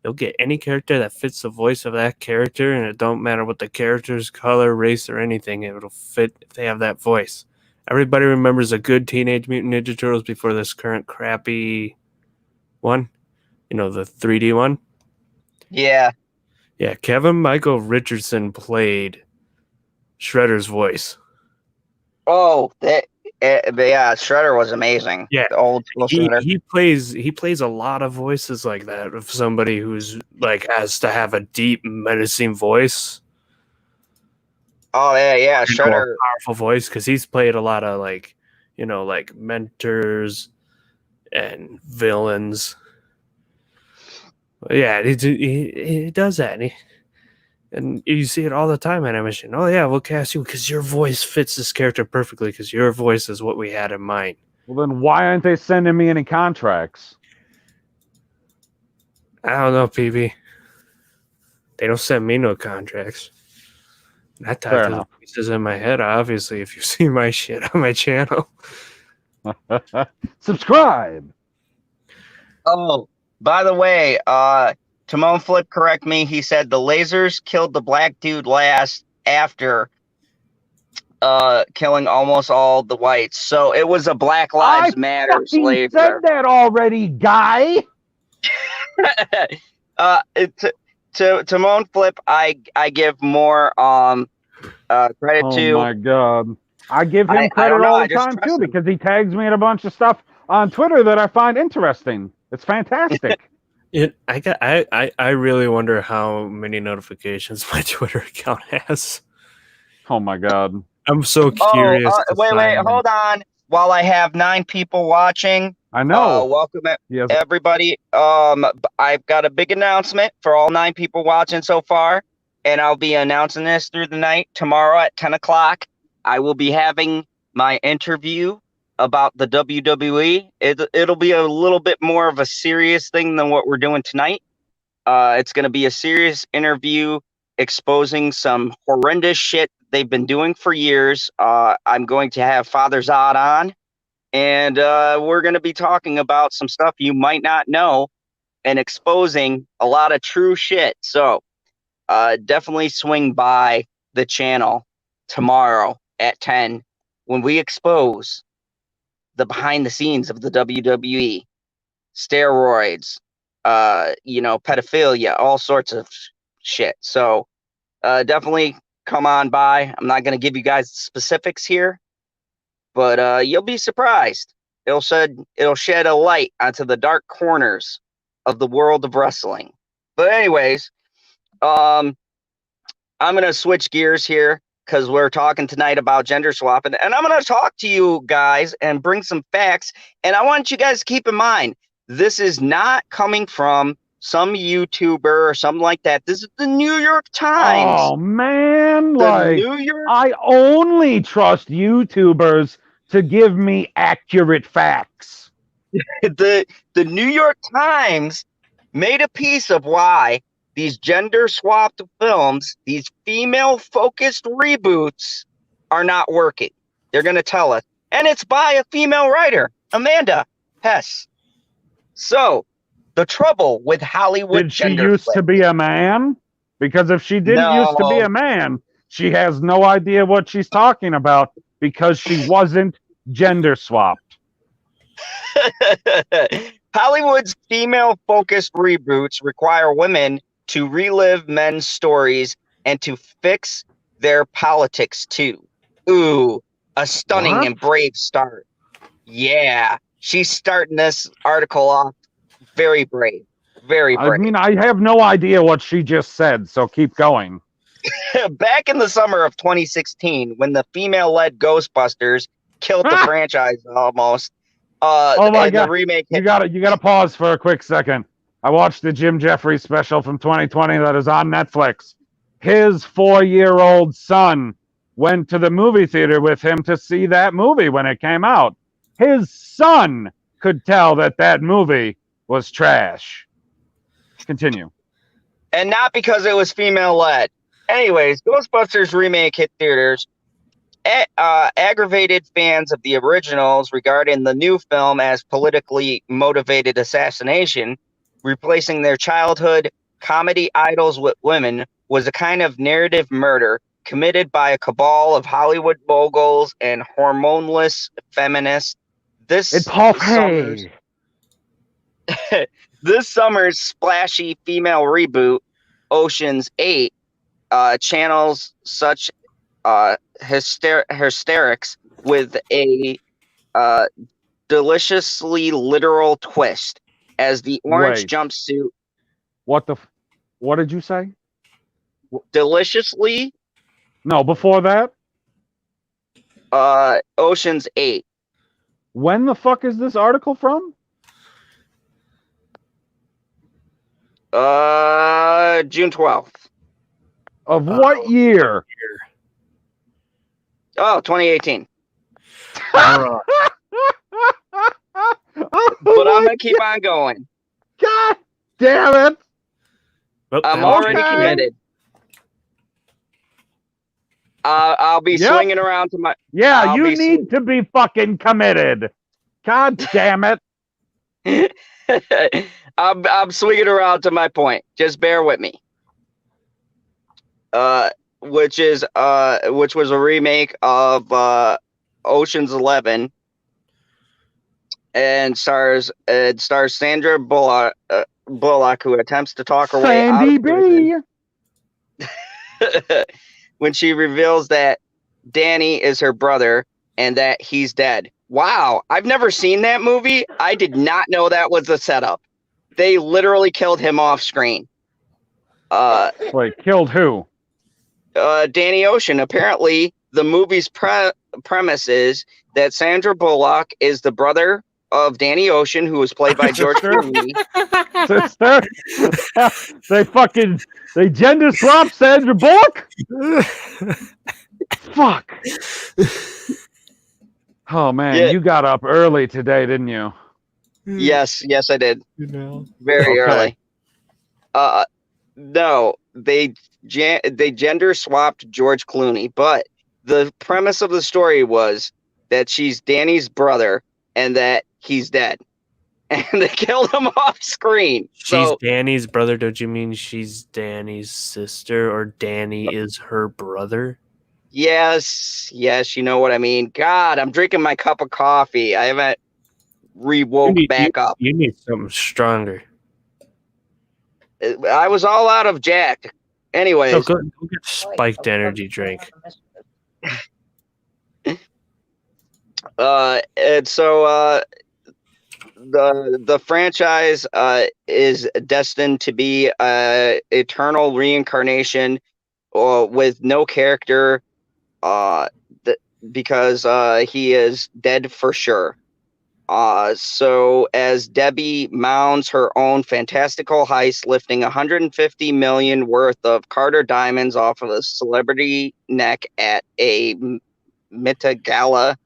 they'll get any character that fits the voice of that character, and it don't matter what the character's color, race, or anything, it'll fit if they have that voice. Everybody remembers a good Teenage Mutant Ninja Turtles before this current crappy one, the 3D one. Yeah. Yeah, Kevin Michael Richardson played Shredder's voice. Oh, yeah, Shredder was amazing. Yeah, the old school Shredder. He plays a lot of voices like that of somebody who's like has to have a deep, menacing voice. Oh yeah, Shredder. A powerful voice, because he's played a lot of like mentors and villains. Yeah, he does that, and you see it all the time in animation. Oh yeah, we'll cast you because your voice fits this character perfectly, because your voice is what we had in mind. Well, then why aren't they sending me any contracts? I don't know, PB. They don't send me no contracts. That type of voices in my head, obviously, if you see my shit on my channel. Subscribe. Oh, by the way, Timon Flip, correct me. He said the lasers killed the black dude last after killing almost all the whites. So it was a Black Lives Matter laser. Said that already, guy. To Timon Flip, I give more credit to. Oh my god. I give him credit all the time too, because he tags me in a bunch of stuff on Twitter that I find interesting. It's fantastic. I really wonder how many notifications my Twitter account has. Oh my god. I'm so curious. Wait, hold on. While I have 9 people watching, I know. Welcome everybody. I've got a big announcement for all 9 people watching so far, and I'll be announcing this through the night. Tomorrow at 10 o'clock, I will be having my interview about the WWE. It'll be a little bit more of a serious thing than what we're doing tonight. It's going to be a serious interview exposing some horrendous shit they've been doing for years. I'm going to have Father Zod on, and we're going to be talking about some stuff you might not know and exposing a lot of true shit. So definitely swing by the channel tomorrow at 10 when we expose the behind the scenes of the WWE, steroids, pedophilia, all sorts of shit. So definitely come on by. I'm not going to give you guys specifics here, but you'll be surprised. It'll shed a light onto the dark corners of the world of wrestling. But anyways, I'm going to switch gears here because we're talking tonight about gender swapping, and I'm going to talk to you guys and bring some facts. And I want you guys to keep in mind, this is not coming from some YouTuber or something like that. This is the New York Times. Oh man, New I only trust YouTubers to give me accurate facts. The New York Times made a piece of why these gender swapped films, these female focused reboots, are not working. They're going to tell us, and it's by a female writer, Amanda Hess. So the trouble with Hollywood Did she used to be a man? Because if she didn't used to be a man, she has no idea what she's talking about because she wasn't gender swapped. Hollywood's female-focused reboots require women to relive men's stories and to fix their politics too. Ooh, a stunning and brave start. Yeah, she's starting this article off very brave. Very brave. I mean, I have no idea what she just said, so keep going. Back in the summer of 2016, when the female-led Ghostbusters killed the franchise almost, oh my God. the remake you gotta pause for a quick second. I watched the Jim Jeffries special from 2020 that is on Netflix. His 4-year-old son went to the movie theater with him to see that movie when it came out. His son could tell that movie was trash. Continue. And not because it was female-led. Anyways, Ghostbusters Remake hit theaters. Aggravated fans of the originals regarding the new film as politically motivated assassination, replacing their childhood comedy idols with women, was a kind of narrative murder committed by a cabal of Hollywood moguls and hormoneless feminists. This summer's splashy female reboot, Ocean's 8, channels such hysterics with a deliciously literal twist as the orange jumpsuit. What did you say? Deliciously? No, before that? Ocean's 8. When the fuck is this article from? June 12th. Of what year? Oh, 2018. But I'm gonna keep on going. God damn it! I'm already committed. I'll be swinging around to my. Yeah, you need to be fucking committed. God damn it! I'm swinging around to my point. Just bear with me. Which was a remake of Ocean's 11, and stars Sandra Bullock, who attempts to talk her way out of prison when she reveals that Danny is her brother and that he's dead. Wow, I've never seen that movie. I did not know that was the setup. They literally killed him off screen. Wait, killed who? Danny Ocean. Apparently, the movie's premise is that Sandra Bullock is the brother of Danny Ocean, who was played by George Clooney. Sister? They gender swapped Sandra Bullock? Fuck. Oh man, you got up early today, didn't you? Yes, I did. Very early. No, they gender swapped George Clooney, but the premise of the story was that she's Danny's brother and that he's dead, and they killed him off screen. She's Danny's brother. Don't you mean she's Danny's sister, or Danny is her brother? Yes, you know what I mean. God, I'm drinking my cup of coffee. I haven't rewoke back up. You need something stronger. I was all out of Jack. Anyways, go get spiked energy drink. And so the franchise is destined to be eternal reincarnation with no character because he is dead for sure. So as Debbie mounds her own fantastical heist, lifting 150 million worth of Carter diamonds off of a celebrity neck at a Met Gala,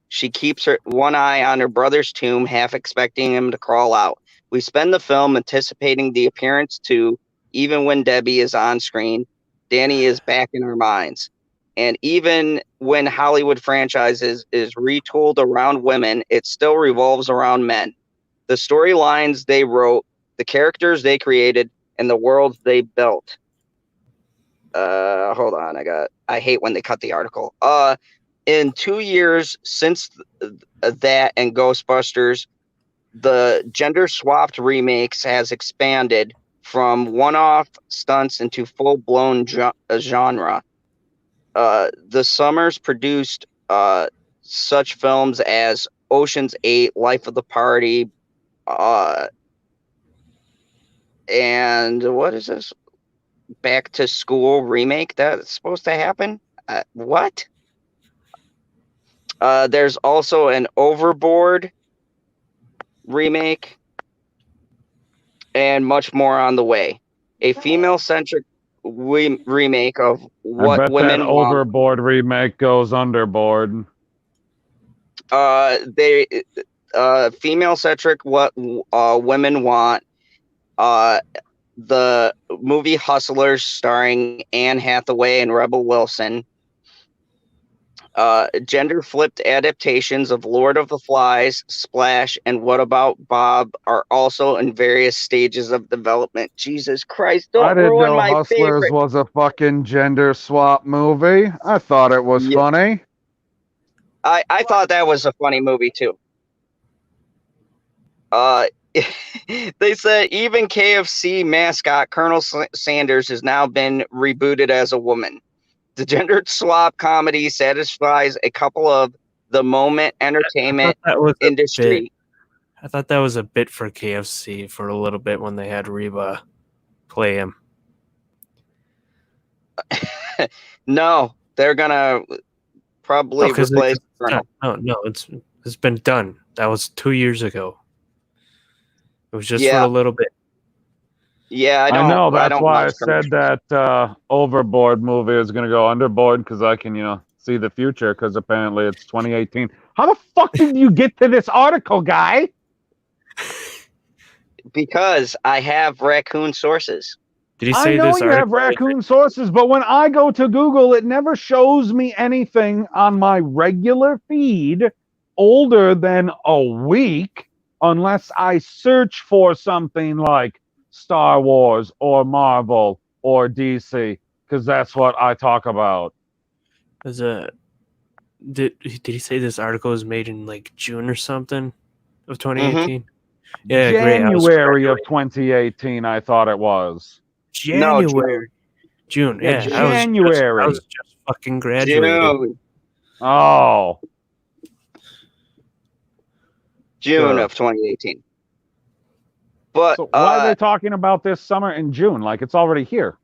she keeps her one eye on her brother's tomb, half expecting him to crawl out. We spend the film anticipating the appearance too. Even when Debbie is on screen, Danny is back in our minds. And even when Hollywood franchises is retooled around women, it still revolves around men. The storylines they wrote, the characters they created, and the worlds they built. Hold on, I hate when they cut the article. In 2 years since that and Ghostbusters, the gender-swapped remakes has expanded from one-off stunts into full-blown genre. The Summers produced such films as Ocean's 8, Life of the Party, and what is this? Back to School remake that's supposed to happen? What? There's also an Overboard remake and much more on the way. A female-centric remake of What I bet Women that Want. Overboard remake goes underboard. They female-centric What Women Want. The movie Hustlers starring Anne Hathaway and Rebel Wilson. Gender-flipped adaptations of Lord of the Flies, Splash, and What About Bob are also in various stages of development. Jesus Christ, I don't didn't ruin know my Hustlers favorite. was a fucking gender swap movie. I thought it was Yeah. funny. I thought that was a funny movie too. They said even KFC mascot Colonel Sanders has now been rebooted as a woman. The gendered swap comedy satisfies a couple of the moment entertainment industry. I thought that was a bit for KFC for a little bit when they had Reba play him. No, they're gonna probably replace Colonel. No, it's been done. That was 2 years ago. It was just for a little bit. Yeah, I know. That's why I Colonel. said that Overboard movie is going to go underboard because I can, see the future because apparently it's 2018. How the fuck did you get to this article, guy? Because I have raccoon sources. Did he say I know this you have raccoon sources, but when I go to Google, it never shows me anything on my regular feed older than a week unless I search for something like Star Wars or Marvel or DC, because that's what I talk about. Did he say this article was made in like June or something of 2018? Mm-hmm. Yeah, January of 2018, I thought it was. January. June. Yeah, January. I was just fucking graduated. June. Oh. June of 2018. But so why are they talking about this summer in June? Like it's already here.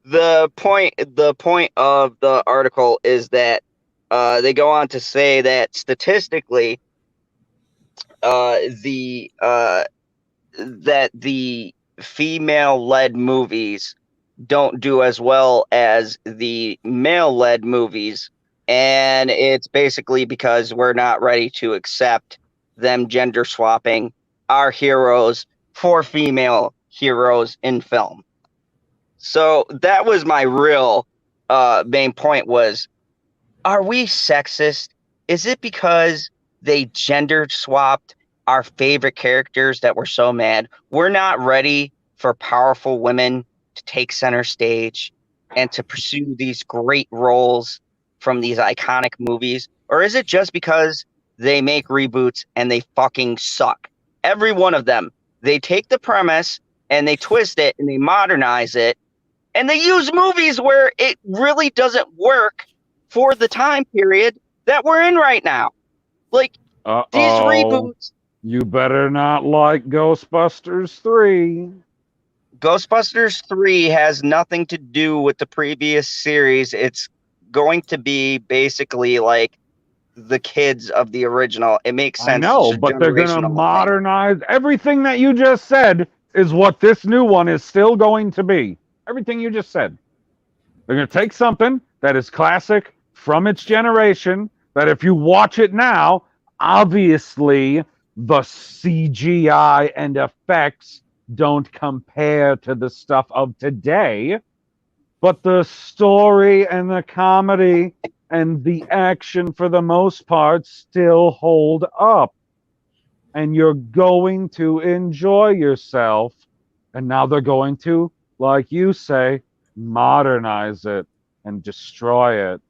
The point of the article is that they go on to say that statistically, that the female-led movies don't do as well as the male-led movies, and it's basically because we're not ready to accept them gender swapping our heroes for female heroes in film. So that was my real main point was, are we sexist? Is it because they gender swapped our favorite characters that we're so mad? We're not ready for powerful women to take center stage and to pursue these great roles from these iconic movies? Or is it just because they make reboots and they fucking suck? Every one of them they take the premise and they twist it and they modernize it, and they use movies where it really doesn't work for the time period that we're in right now. Like these reboots. You better not like Ghostbusters 3. Ghostbusters 3 has nothing to do with the previous series. It's going to be basically like the kids of the original. It makes sense. I know, but they're going to modernize everything that you just said is what this new one is still going to be. Everything you just said. They're going to take something that is classic from its generation, that if you watch it now, obviously the CGI and effects don't compare to the stuff of today, but the story and the comedy and the action for the most part still hold up. And you're going to enjoy yourself. And now they're going to, like you say, modernize it and destroy it.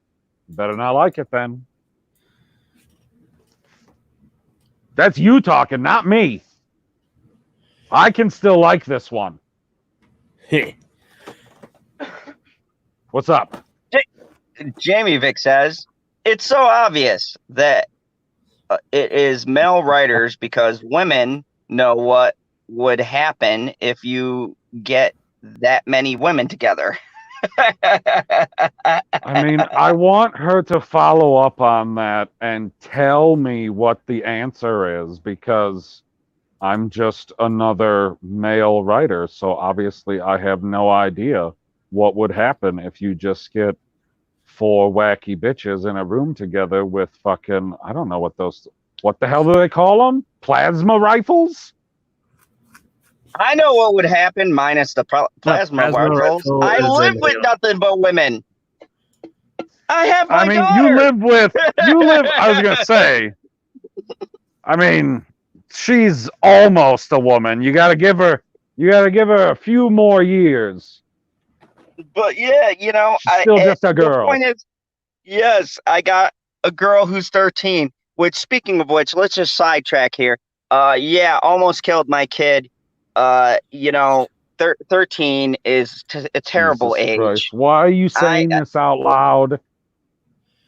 You better not like it then. That's you talking, not me. I can still like this one. What's up? Jamie Vick says, it's so obvious that it is male writers because women know what would happen if you get that many women together. I mean, I want her to follow up on that and tell me what the answer is, because I'm just another male writer, so obviously I have no idea what would happen if you just get 4 wacky bitches in a room together with fucking, I don't know what the hell do they call them? Plasma rifles? I know what would happen minus the plasma rifles. I live with nothing but women. I have my daughter. I was going to say, I mean, she's almost a woman. You got to give her a few more years. But yeah, you know, she's still just a girl. The point is, yes, I got a girl who's 13. Which, speaking of which, let's just sidetrack here. Yeah, almost killed my kid. You know, 13 is a terrible Jesus age. Christ. Why are you saying this out loud?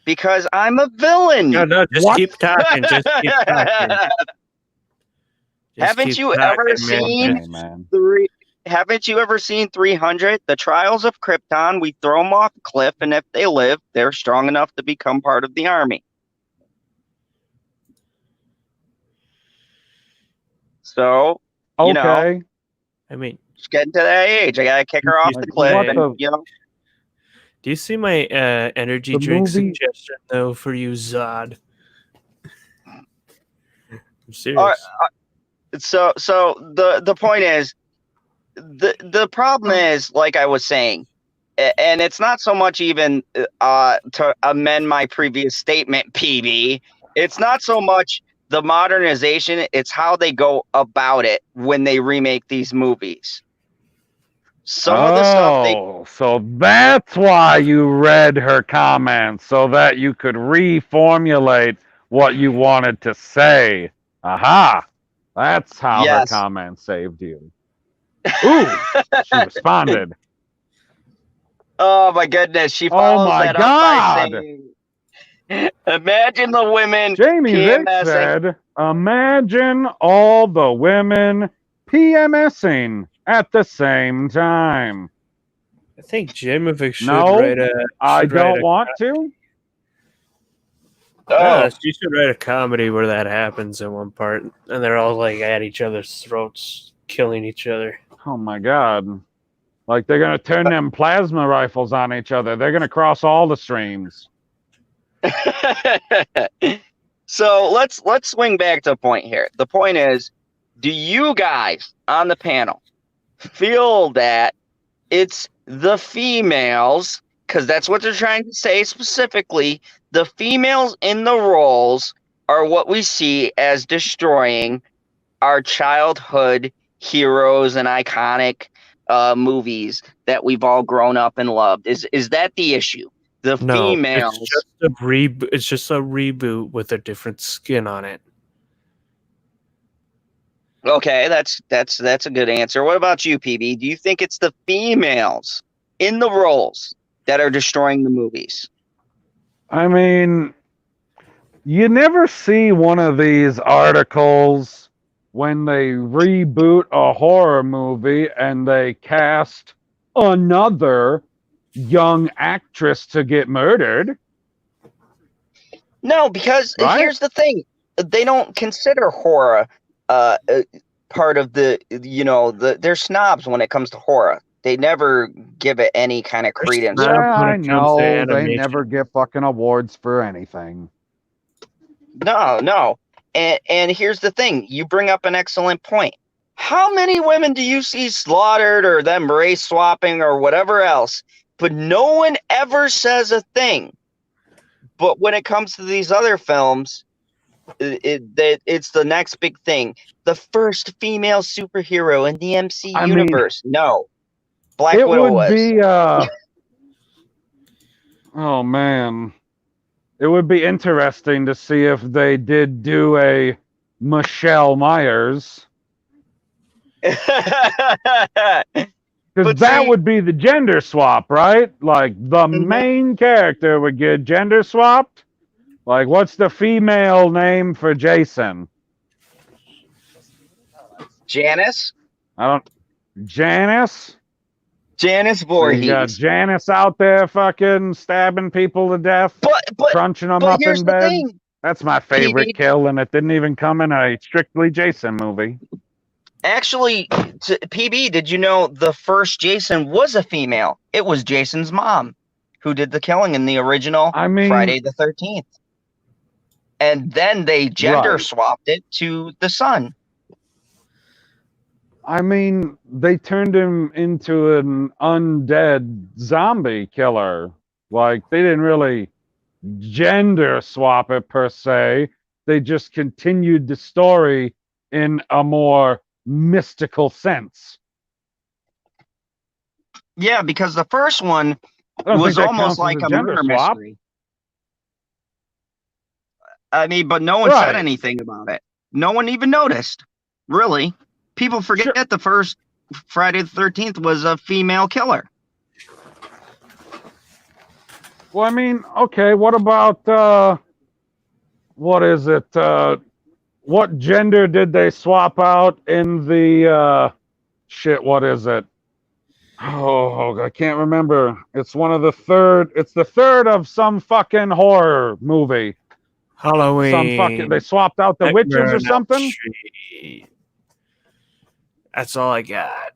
Because I'm a villain. No, just keep talking. Just keep talking. Haven't you ever seen Haven't you ever seen 300? The Trials of Krypton. We throw them off a cliff, and if they live, they're strong enough to become part of the army. So, you know, I mean, she's getting to that age. I gotta kick her off the cliff, and you know. Do you see my energy drink suggestion though for you, Zod? I'm serious. So the point is, the problem is, like I was saying, and it's not so much even to amend my previous statement, PB. It's not so much the modernization, it's how they go about it when they remake these movies. Some of the stuff so that's why you read her comments, so that you could reformulate what you wanted to say. Aha! That's how her comments saved you. Ooh, she responded. Oh my goodness, she follows that up by saying, imagine the women. Jamie Vick said, imagine all the women PMSing at the same time. I think Jamie Vick should write a... I don't want to. You should write a comedy where that happens in one part, and they're all like at each other's throats, killing each other. Oh my god. Like they're going to turn them plasma rifles on each other. They're going to cross all the streams. So let's swing back to the point here. The point is, do you guys on the panel feel that it's the females, because that's what they're trying to say specifically, the females in the roles are what we see as destroying our childhood heroes and iconic movies that we've all grown up and loved? Is that the issue? The females. It's just a reboot with a different skin on it. Okay, that's a good answer. What about you, PB? Do you think it's the females in the roles that are destroying the movies? I mean, you never see one of these articles when they reboot a horror movie and they cast another young actress to get murdered. No, because Right? here's the thing. They don't consider horror part of they're snobs when it comes to horror. They never give it any kind of credence. Snobs Yeah, when I it comes to know. They animation. never get fucking awards for anything. No. And here's the thing. You bring up an excellent point. How many women do you see slaughtered or them race swapping or whatever else, but no one ever says a thing? But when it comes to these other films, it's the next big thing. The first female superhero in the MC universe. No. Black Widow was. Be oh man. It would be interesting to see if they did do a Michelle Myers. Because that would be the gender swap, right? Like the main character would get gender swapped. Like, what's the female name for Jason? Janice? Janice? Janice Voorhees. You got Janice out there fucking stabbing people to death, crunching them up in bed. That's my favorite kill, and it didn't even come in a strictly Jason movie. Actually, PB, did you know the first Jason was a female? It was Jason's mom who did the killing in the original Friday the 13th. And then they gender swapped it to the son. I mean, they turned him into an undead zombie killer. Like, they didn't really gender swap it per se. They just continued the story in a more mystical sense. Yeah, because the first one was almost like a murder mystery. I mean, but no one said anything about it. No one even noticed. Really. People forget that the first Friday the 13th was a female killer. Well, I mean, okay, what about, what is it? What gender did they swap out in the, what is it? Oh, I can't remember. It's the third of some fucking horror movie. Halloween. They swapped out the witches or something? That's all I got.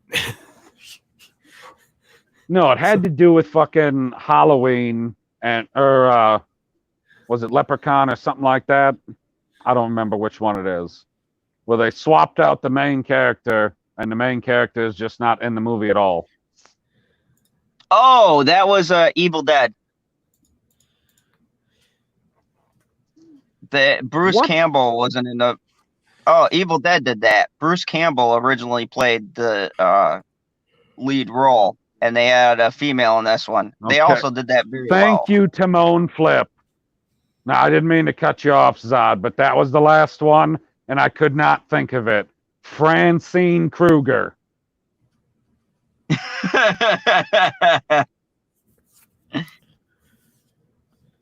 No, it had to do with fucking Halloween or was it Leprechaun or something like that? I don't remember which one it is. Where they swapped out the main character and the main character is just not in the movie at all. Oh, that was Evil Dead. Bruce Campbell wasn't in the... Oh, Evil Dead did that. Bruce Campbell originally played the lead role, and they had a female in this one. Okay. They also did that very well. Thank you, Timon Flip. No, I didn't mean to cut you off, Zod, but that was the last one, and I could not think of it. Francine Kruger.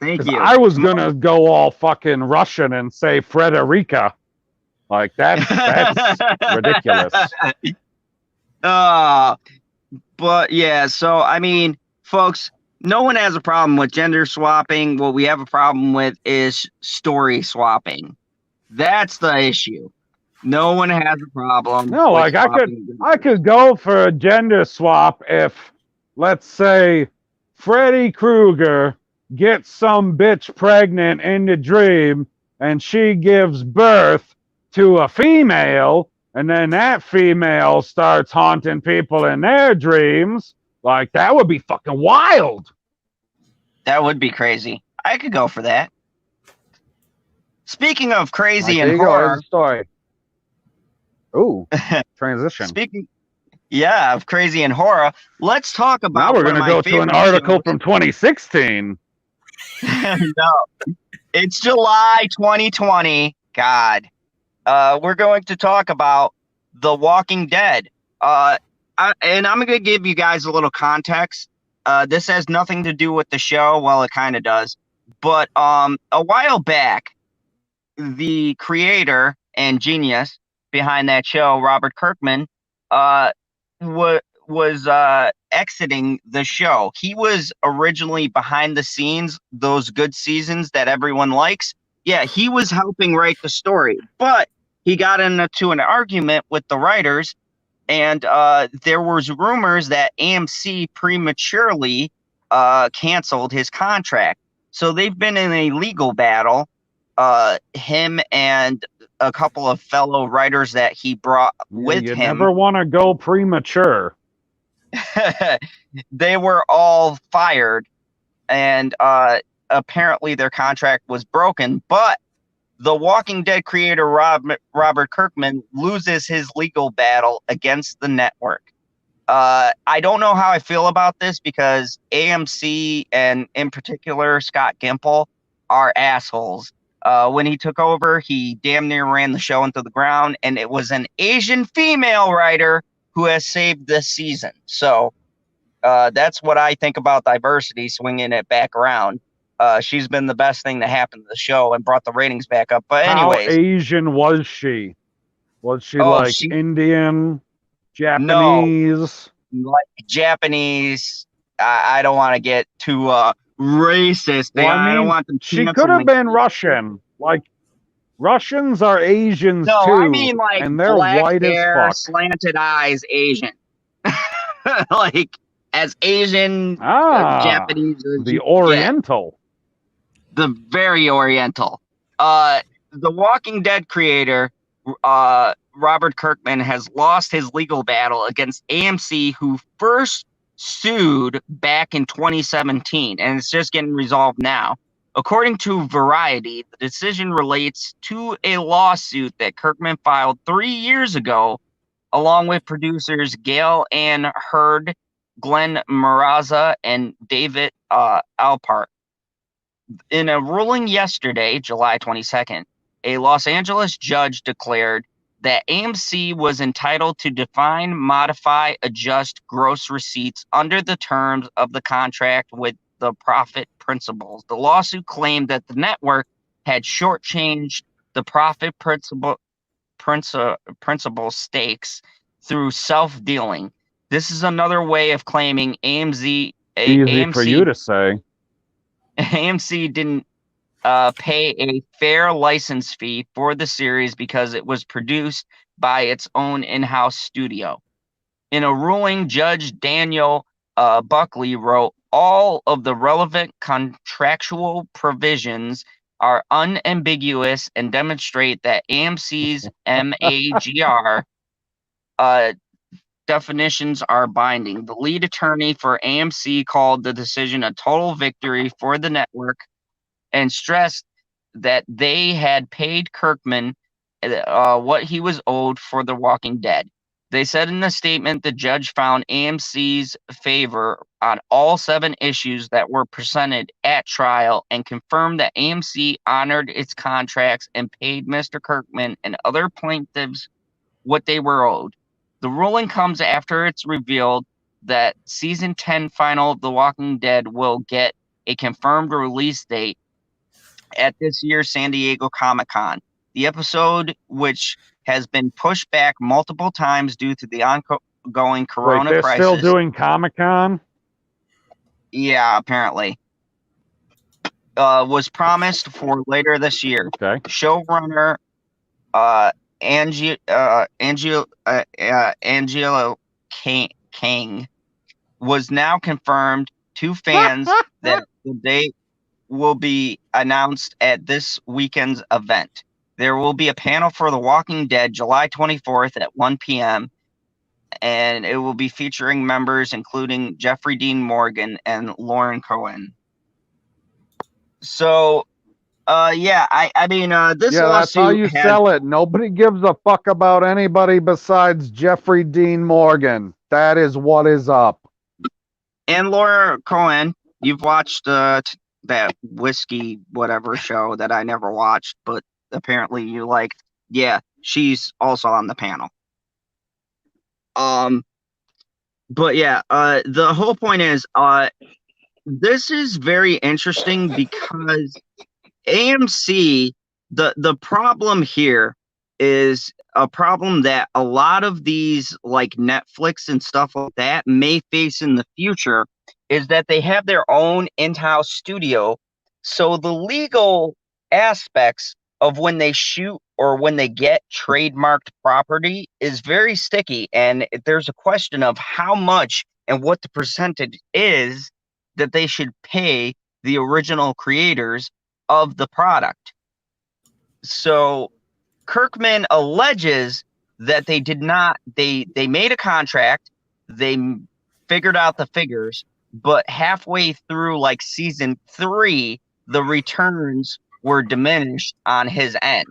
Thank you. I was going to go all fucking Russian and say Frederica. Like, that's ridiculous. But yeah, so, I mean, folks, no one has a problem with gender swapping. What we have a problem with is story swapping. That's the issue. No one has a problem. No, like I could go for a gender swap if, let's say, Freddy Krueger gets some bitch pregnant in the dream and she gives birth to a female, and then that female starts haunting people in their dreams. Like, that would be fucking wild. That would be crazy. I could go for that. Speaking of crazy and horror... story. Ooh, transition. Speaking of crazy and horror, let's talk about... Now we're going to go to an article from 2016. No, it's July 2020. God. We're going to talk about The Walking Dead. And I'm going to give you guys a little context. This has nothing to do with the show. Well, it kind of does. But a while back, the creator and genius behind that show, Robert Kirkman, was exiting the show. He was originally behind the scenes, those good seasons that everyone likes. Yeah, he was helping write the story, but he got into an argument with the writers, and there was rumors that AMC prematurely canceled his contract. So they've been in a legal battle, him and a couple of fellow writers that he brought with you him. Never want to go premature. They were all fired, and apparently their contract was broken. But the Walking Dead creator Robert Kirkman loses his legal battle against the network. I don't know how I feel about this because AMC and in particular Scott Gimple are assholes. When he took over, he damn near ran the show into the ground, and it was an Asian female writer who has saved this season. So that's what I think about diversity, swinging it back around. She's been the best thing to happen to the show and brought the ratings back up. But anyways, how Asian was she? Was she like Indian, Japanese? No, like Japanese. I don't want to get too racist. Well, I don't want them. She could have been Russian. Like Russians are Asians too. I mean like and they're black white hair, as fuck. slanted eyes, Asian. Like as Asian, Japanese. The Oriental. The very Oriental. The Walking Dead creator, Robert Kirkman, has lost his legal battle against AMC, who first sued back in 2017, and it's just getting resolved now. According to Variety, the decision relates to a lawsuit that Kirkman filed 3 years ago, along with producers Gail Ann Hurd, Glenn Maraza, and David Alpart. In a ruling yesterday, July 22nd, a Los Angeles judge declared that AMC was entitled to define, modify, adjust gross receipts under the terms of the contract with the profit principles. The lawsuit claimed that the network had shortchanged the profit principal stakes through self-dealing. This is another way of claiming AMC for you to say. AMC didn't pay a fair license fee for the series because it was produced by its own in-house studio. In a ruling, Judge Daniel Buckley wrote, all of the relevant contractual provisions are unambiguous and demonstrate that AMC's MAGR definitions are binding. The lead attorney for AMC called the decision a total victory for the network and stressed that they had paid Kirkman what he was owed for The Walking Dead. They said in the statement the judge found AMC's favor on all 7 issues that were presented at trial and confirmed that AMC honored its contracts and paid Mr. Kirkman and other plaintiffs what they were owed. The ruling comes after it's revealed that season 10 final of The Walking Dead will get a confirmed release date at this year's San Diego Comic-Con. The episode, which has been pushed back multiple times due to the ongoing corona they're crisis. Still doing Comic-Con? Yeah, apparently. Was promised for later this year. Okay. Showrunner Angelo King was now confirmed to fans that the date will be announced at this weekend's event. There will be a panel for The Walking Dead July 24th at 1 p.m. and it will be featuring members including Jeffrey Dean Morgan and Lauren Cohen. So, I mean, this lawsuit. That's how you sell it. Nobody gives a fuck about anybody besides Jeffrey Dean Morgan. That is what is up. And Laura Cohen, you've watched that whiskey whatever show that I never watched, but apparently you liked. Yeah, she's also on the panel. But yeah, the whole point is, this is very interesting because AMC, the problem here is a problem that a lot of these like Netflix and stuff like that may face in the future, is that they have their own in-house studio. So the legal aspects of when they shoot or when they get trademarked property is very sticky. And there's a question of how much and what the percentage is that they should pay the original creators of the product. So Kirkman alleges that they did not, they made a contract, they figured out the figures, but halfway through like season 3, the returns were diminished on his end.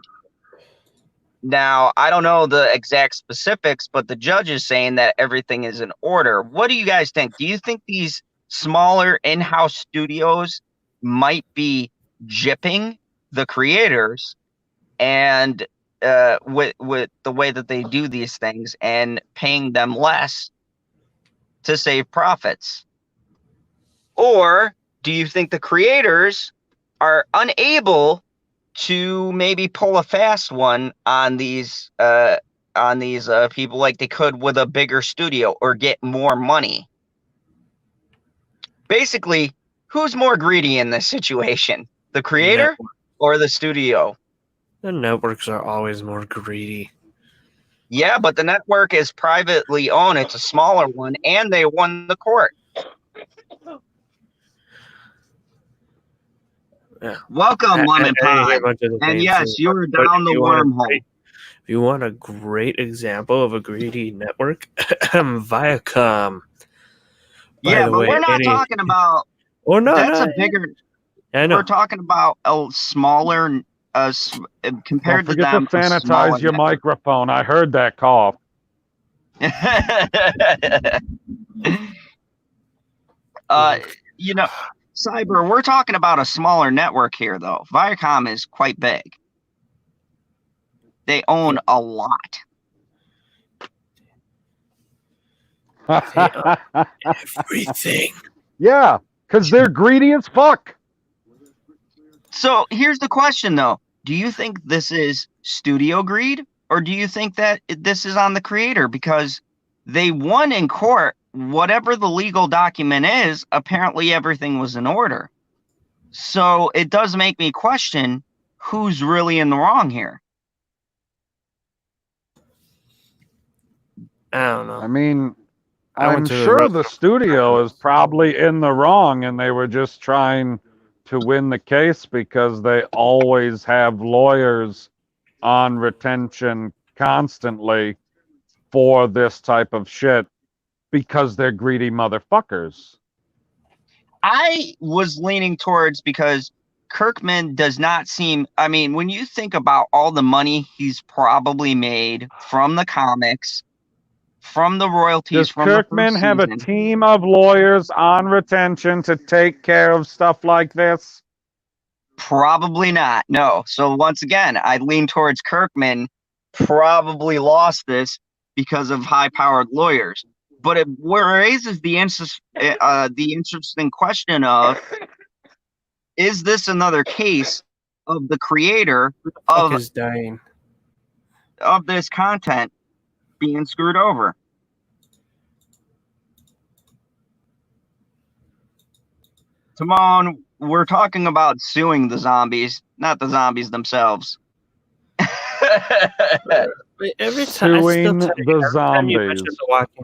Now, I don't know the exact specifics, but the judge is saying that everything is in order. What do you guys think? Do you think these smaller in-house studios might be gypping the creators and with the way that they do these things and paying them less to save profits? Or do you think the creators are unable to maybe pull a fast one on these people like they could with a bigger studio or get more money? Basically, who's more greedy in this situation? The creator or the studio? The networks are always more greedy. Yeah, but the network is privately owned. It's a smaller one, and they won the court. Yeah. Welcome, Lemon Pie. And yes, you were down the wormhole. If you want a great example of a greedy network, Viacom. Yeah, but we're not talking about. Oh no, that's a bigger. I know. We're talking about a smaller. Compared to them, don't forget to sanitize your microphone. I heard that cough. You know, Cyber, we're talking about a smaller network here, though. Viacom is quite big. They own a lot. Everything. Yeah, because they're greedy as fuck. So here's the question, though. Do you think this is studio greed, or do you think that this is on the creator? Because they won in court. Whatever the legal document is, apparently everything was in order. So it does make me question who's really in the wrong here. I don't know. I mean, I'm sure the studio is probably in the wrong, and they were just trying to win the case because they always have lawyers on retention constantly for this type of shit because they're greedy motherfuckers. I was leaning towards, because Kirkman does not seem, I mean, when you think about all the money he's probably made from the comics, from the royalties, does from Kirkman the have a team of lawyers on retention to take care of stuff like this? Probably not. No. So once again, I lean towards Kirkman probably lost this because of high-powered lawyers. But it raises the interesting question of, is this another case of the creator of this content being screwed over? Timon, we're talking about suing the zombies, not the zombies themselves. Every time suing the zombies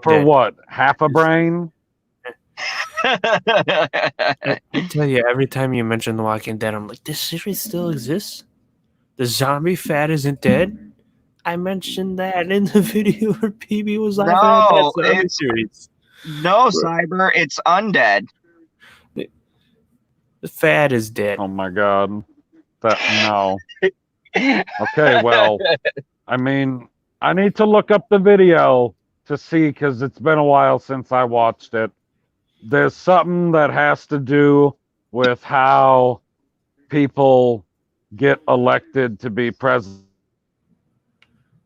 for what? Half a brain? I tell you, every time you mention The Walking Dead, I'm like, this series still exists? The zombie fad isn't dead? I mentioned that in the video where PB was laughing at that zombie series. No, Cyber, it's undead. The fad is dead. Oh my god. No. Okay, well, I mean, I need to look up the video to see, because it's been a while since I watched it. There's something that has to do with how people get elected to be president,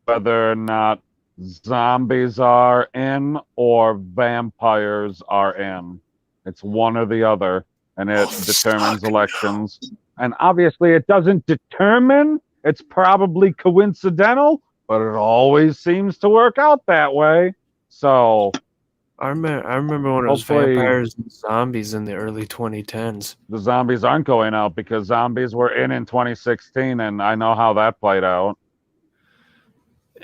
whether or not zombies are in or vampires are in. It's one or the other, and it determines elections. And obviously, it doesn't determine. It's probably coincidental, but it always seems to work out that way. So I remember when it was vampires and zombies in the early 2010s. The zombies aren't going out because zombies were in 2016, and I know how that played out.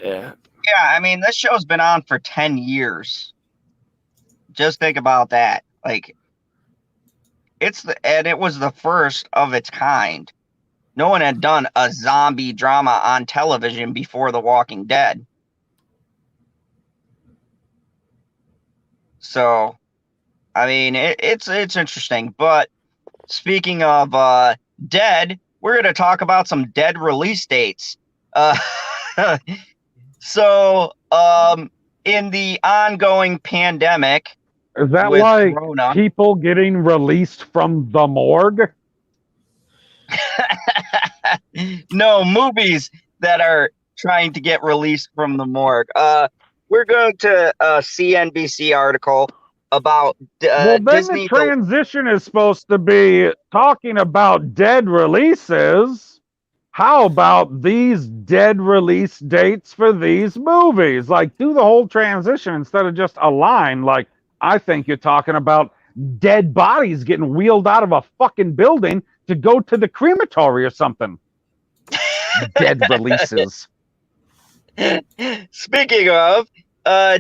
Yeah. Yeah, I mean, this show's been on for 10 years. Just think about that. Like, it was the first of its kind. No one had done a zombie drama on television before The Walking Dead. So, I mean, it's interesting. But speaking of Dead, we're going to talk about some Dead release dates. So, in the ongoing pandemic, is that with like Corona, people getting released from the morgue? no, movies that are trying to get released from the morgue. We're going to a CNBC article about Well, then Disney. the transition is supposed to be talking about dead releases. How about these dead release dates for these movies? Like, do the whole transition instead of just a line. Like, I think you're talking about dead bodies getting wheeled out of a fucking building to go to the crematory or something. Dead releases. Speaking of,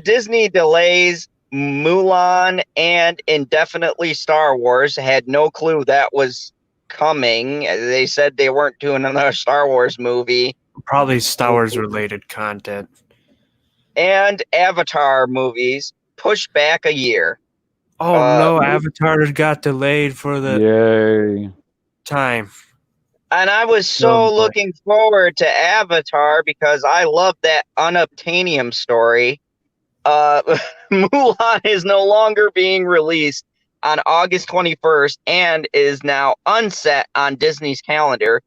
Disney delays Mulan and indefinitely Star Wars. Had no clue that was coming. They said they weren't doing another Star Wars movie. Probably Star Wars related content. And Avatar movies pushed back a year. Oh no, Avatar got delayed for the time. And I was so looking forward to Avatar because I love that unobtainium story. Mulan is no longer being released on August 21st and is now unset on Disney's calendar.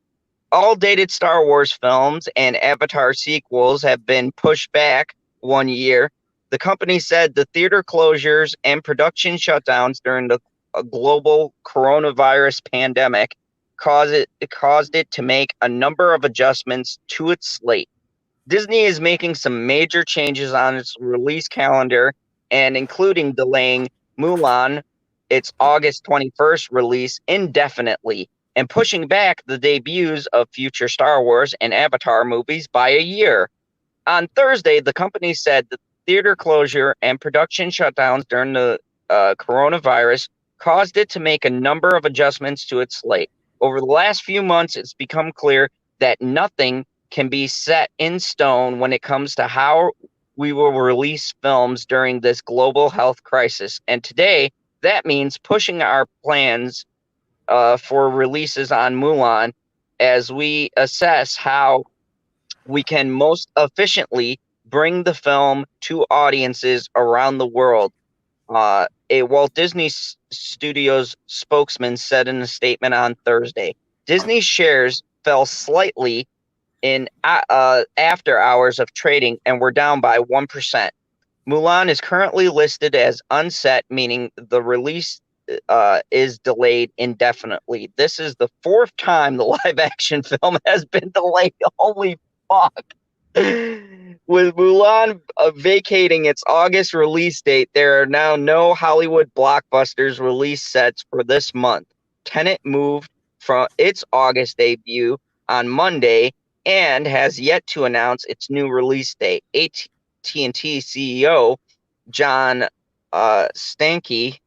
All dated Star Wars films and Avatar sequels have been pushed back 1 year. The company said the theater closures and production shutdowns during the global coronavirus pandemic caused it to make a number of adjustments to its slate. Disney is making some major changes on its release calendar, and including delaying Mulan, its August 21st release, indefinitely, and pushing back the debuts of future Star Wars and Avatar movies by a year. On Thursday, the company said the theater closure and production shutdowns during the coronavirus caused it to make a number of adjustments to its slate. Over the last few months, it's become clear that nothing can be set in stone when it comes to how we will release films during this global health crisis. And today, that means pushing our plans for releases on Mulan as we assess how we can most efficiently bring the film to audiences around the world. A Walt Disney Studios spokesman said in a statement on Thursday, Disney shares fell slightly in after hours of trading and were down by 1%. Mulan is currently listed as unset, meaning the release is delayed indefinitely. This is the fourth time the live action film has been delayed. Holy fuck. With Mulan vacating its August release date, there are now no Hollywood blockbusters release sets for this month. Tenet moved from its August debut on Monday and has yet to announce its new release date. AT&T CEO John Stankey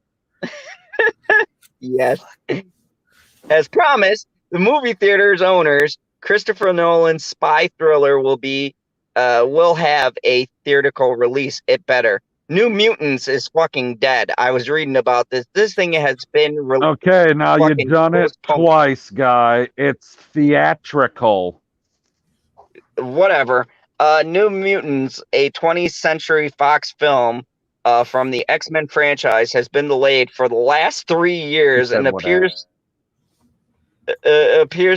yes, has promised the movie theater's owners Christopher Nolan's spy thriller will have a theatrical release. It better. New Mutants is fucking dead. I was reading about this. This thing has been okay. Now you've done it twice, guy. It's theatrical. Whatever. New Mutants, a 20th Century Fox film from the X-Men franchise, has been delayed for the last 3 years and appears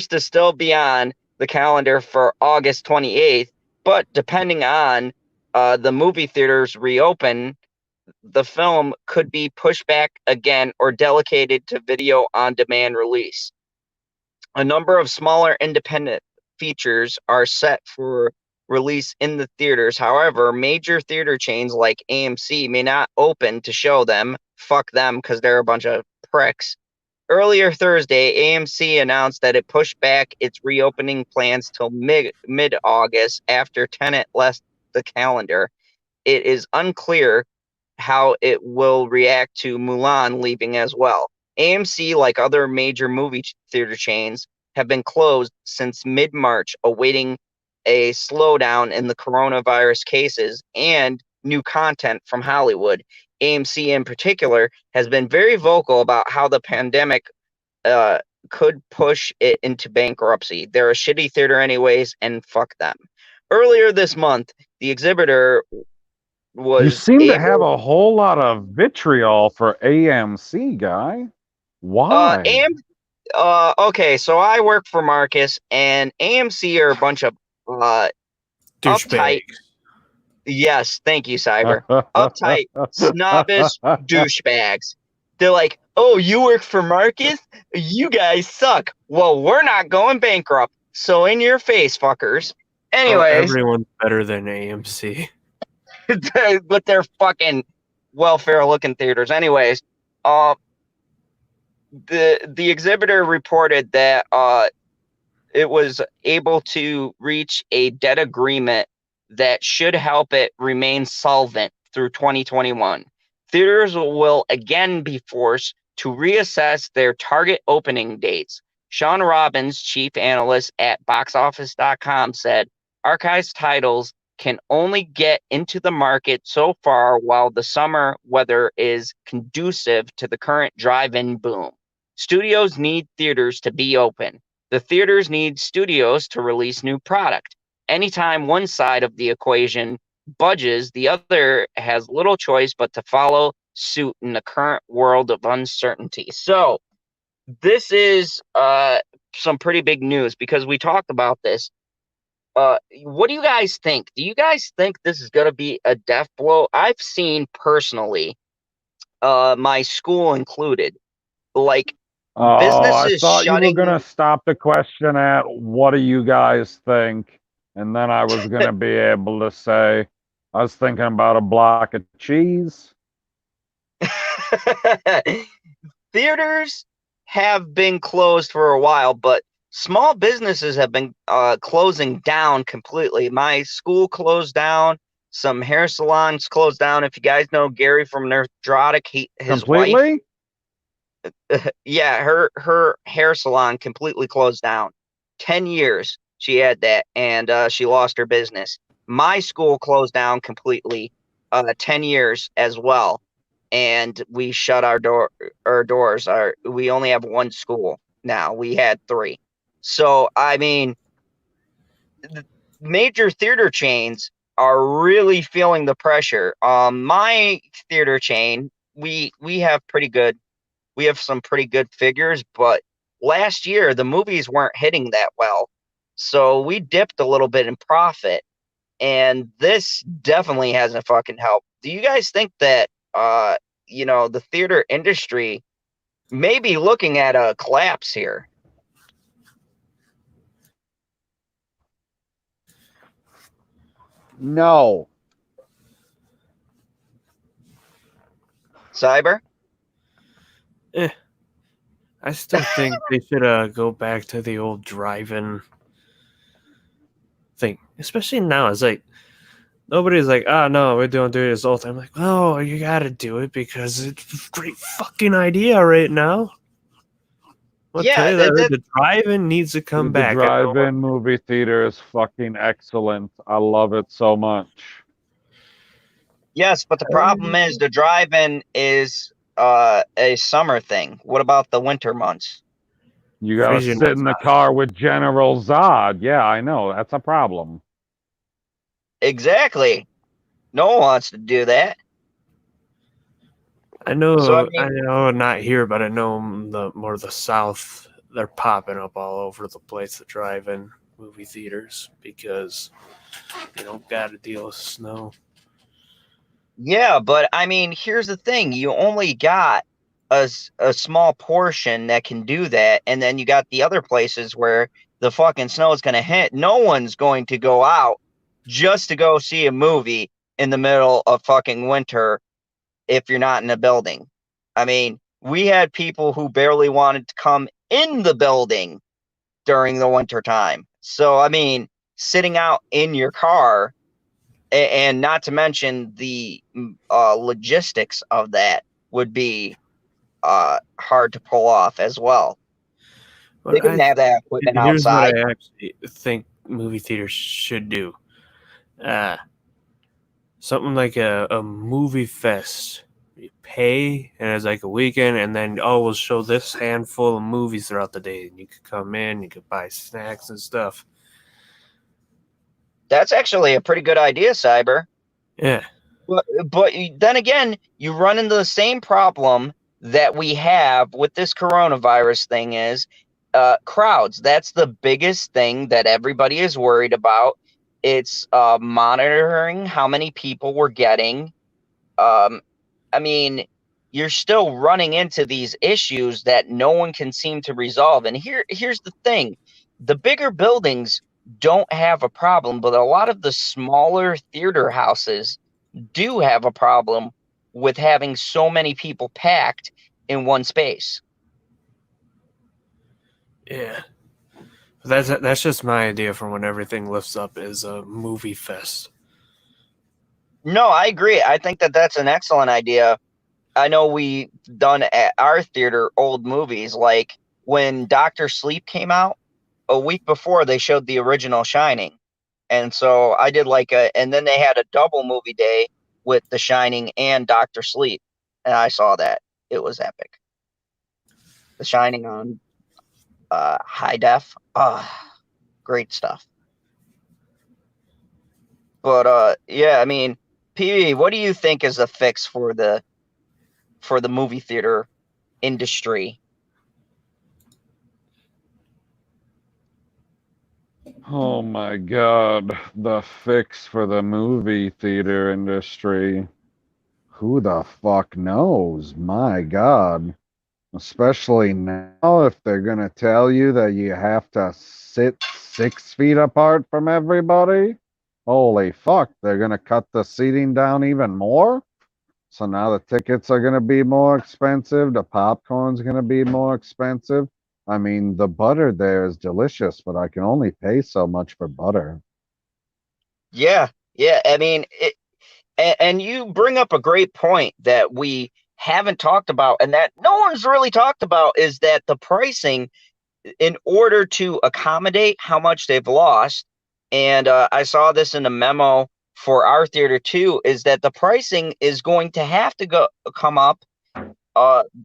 to still be on the calendar for August 28th. But depending on the movie theaters reopen, the film could be pushed back again or delegated to video on demand release. A number of smaller independent features are set for release in the theaters. However, major theater chains like AMC may not open to show them. Fuck them, because they're a bunch of pricks. Earlier Thursday, AMC announced that it pushed back its reopening plans till mid-August after Tenet left the calendar. It is unclear how it will react to Mulan leaving as well. AMC, like other major movie theater chains, have been closed since mid-March, awaiting a slowdown in the coronavirus cases and new content from Hollywood. AMC in particular has been very vocal about how the pandemic could push it into bankruptcy. They're a shitty theater anyways, and fuck them. Earlier this month, the exhibitor was You seem to have a whole lot of vitriol for AMC, guy. Why? Okay, so I work for Marcus, and AMC are a bunch of uptight. Yes, thank you, Cyber. Uptight, snobbish douchebags. They're like, oh, you work for Marcus? You guys suck. Well, we're not going bankrupt, so in your face, fuckers. Anyways, everyone's better than AMC. but they're fucking welfare-looking theaters. Anyways, the exhibitor reported that it was able to reach a debt agreement that should help it remain solvent through 2021. Theaters will again be forced to reassess their target opening dates. Sean Robbins, chief analyst at boxoffice.com, said Archive's titles can only get into the market so far while the summer weather is conducive to the current drive-in boom. Studios need theaters to be open. The theaters need studios to release new product. Anytime one side of the equation budges, the other has little choice but to follow suit in the current world of uncertainty. So this is some pretty big news because we talked about this. What do you guys think? Do you guys think this is going to be a death blow? I've seen personally, my school included, like businesses I thought shutting. You were going to stop the question at what do you guys think? And then I was going to be able to say, I was thinking about a block of cheese. Theaters have been closed for a while, but small businesses have been closing down completely. My school closed down. Some hair salons closed down. If you guys know Gary from Nerdrotic, his completely? Wife, yeah, her hair salon completely closed down. 10 years she had that, and she lost her business. My school closed down completely, 10 years as well, and we shut our doors. We only have one school now. We had 3. So I mean, major theater chains are really feeling the pressure. My theater chain, we have some pretty good figures, but last year the movies weren't hitting that well. So we dipped a little bit in profit, and this definitely hasn't fucking helped. Do you guys think that the theater industry may be looking at a collapse here? No. Cyber? I still think they should go back to the old drive-in thing, especially now. It's like nobody's like, oh no, we don't do this all the time. I'm like, oh, you gotta do it because it's a great fucking idea right now. I'll tell you that the drive-in needs to come back. The drive-in movie theater is fucking excellent. I love it so much. Yes, but the problem is the drive-in is a summer thing. What about the winter months? You gotta sit in the car with General Zod. Yeah, I know. That's a problem. Exactly. No one wants to do that. I know. So, I know, not here, but I know the South. They're popping up all over the place. The drive-in. movie theaters because they don't got to deal with snow. Yeah, but I mean, here's the thing. You only got a small portion that can do that, and then you got the other places where the fucking snow is going to hit. No one's going to go out just to go see a movie in the middle of fucking winter if you're not in a building. I mean, we had people who barely wanted to come in the building during the winter time. So, I mean, sitting out in your car, and not to mention the logistics of that would be hard to pull off as well. They didn't have that equipment here's outside. What I actually think movie theaters should do. Something like a movie fest. You pay, and it's like a weekend, and then, we'll show this handful of movies throughout the day. And you could come in, you could buy snacks and stuff. That's actually a pretty good idea, Cyber. Yeah. But then again, you run into the same problem that we have with this coronavirus thing is crowds. That's the biggest thing that everybody is worried about. It's monitoring how many people we're getting. I mean, you're still running into these issues that no one can seem to resolve. And here's the thing. The bigger buildings don't have a problem, but a lot of the smaller theater houses do have a problem with having so many people packed in one space. Yeah. That's just my idea for when everything lifts up is a movie fest. No, I agree. I think that that's an excellent idea. I know we've done at our theater old movies, like when Dr. Sleep came out, a week before they showed the original Shining. And so I did and then they had a double movie day with The Shining and Dr. Sleep. And I saw that. It was epic. The Shining on high def. Great stuff. But yeah, I mean, PB, what do you think is the fix for the movie theater industry? Oh my God, the fix for the movie theater industry. Who the fuck knows? My God. Especially now, if they're going to tell you that you have to sit 6 feet apart from everybody. Holy fuck, they're going to cut the seating down even more? So now the tickets are going to be more expensive. The popcorn's going to be more expensive. I mean, the butter there is delicious, but I can only pay so much for butter. Yeah. I mean, and you bring up a great point that we haven't talked about, and that no one's really talked about, is that the pricing, in order to accommodate how much they've lost, and I saw this in a memo for our theater too, is that the pricing is going to have to come up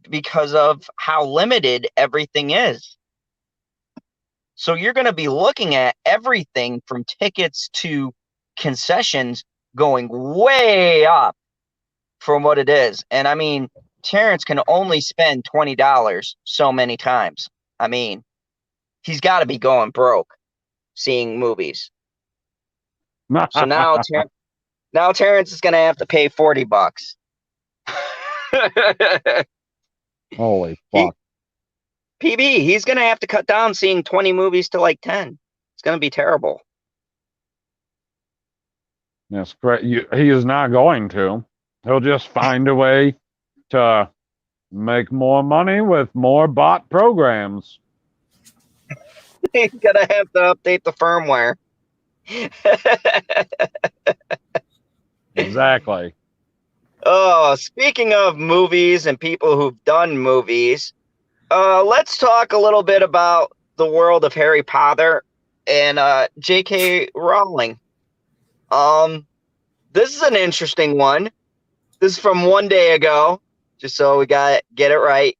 because of how limited everything is. So you're going to be looking at everything from tickets to concessions going way up from what it is. And I mean, Terrence can only spend $20 so many times. I mean, he's got to be going broke seeing movies. So now Terrence is going to have to pay $40. Holy fuck. PB, he's going to have to cut down seeing 20 movies to like 10. It's going to be terrible. Yes, great. He is not going to. He'll just find a way to make more money with more bot programs. He's going to have to update the firmware. Exactly. Oh, speaking of movies and people who've done movies, let's talk a little bit about the world of Harry Potter and J.K. Rowling. This is an interesting one. This is from one day ago, just so we get it right.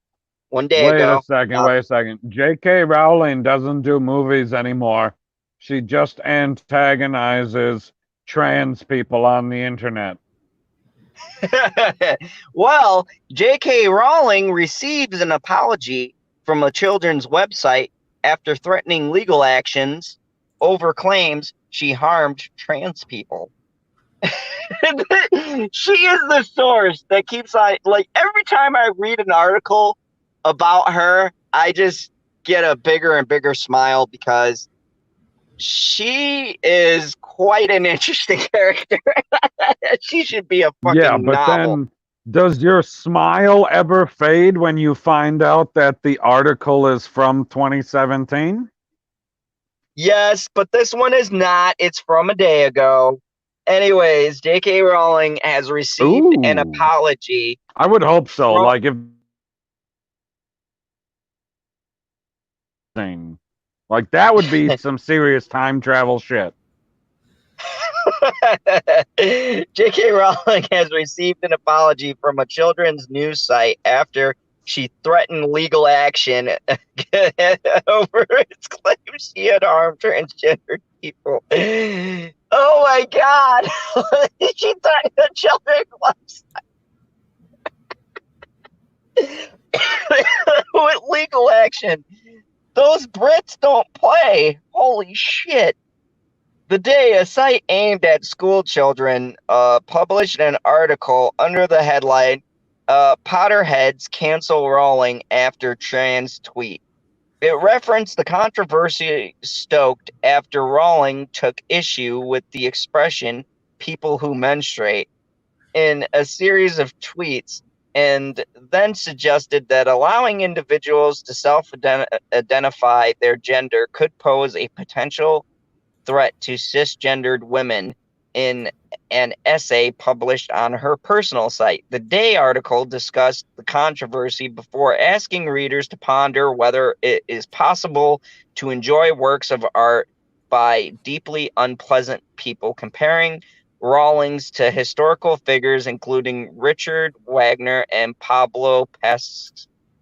One day ago. Wait a second. J.K. Rowling doesn't do movies anymore. She just antagonizes trans people on the internet. Well, J.K. Rowling receives an apology from a children's website after threatening legal actions over claims she harmed trans people. She is the source that keeps on, like, every time I read an article about her, I just get a bigger and bigger smile because she is quite an interesting character. She should be a fucking but novel. then does your smile ever fade when you find out that the article is from 2017? Yes, but this one is not. It's from a day ago. Anyways, J.K. Rowling has received an apology. I would hope so. Like if like that would be some serious time travel shit. J.K. Rowling has received an apology from a children's news site after she threatened legal action over its claim she had harmed transgender people. Oh my God! She threatened a children's website with legal action. Those Brits don't play. Holy shit. The Day, a site aimed at school children, published an article under the headline, Potterheads Cancel Rowling After Trans Tweet. It referenced the controversy stoked after Rowling took issue with the expression people who menstruate in a series of tweets, and then suggested that allowing individuals to self-identify their gender could pose a potential threat to cisgendered women in an essay published on her personal site. The Day article discussed the controversy before asking readers to ponder whether it is possible to enjoy works of art by deeply unpleasant people, comparing Rawlings to historical figures including Richard Wagner and Pablo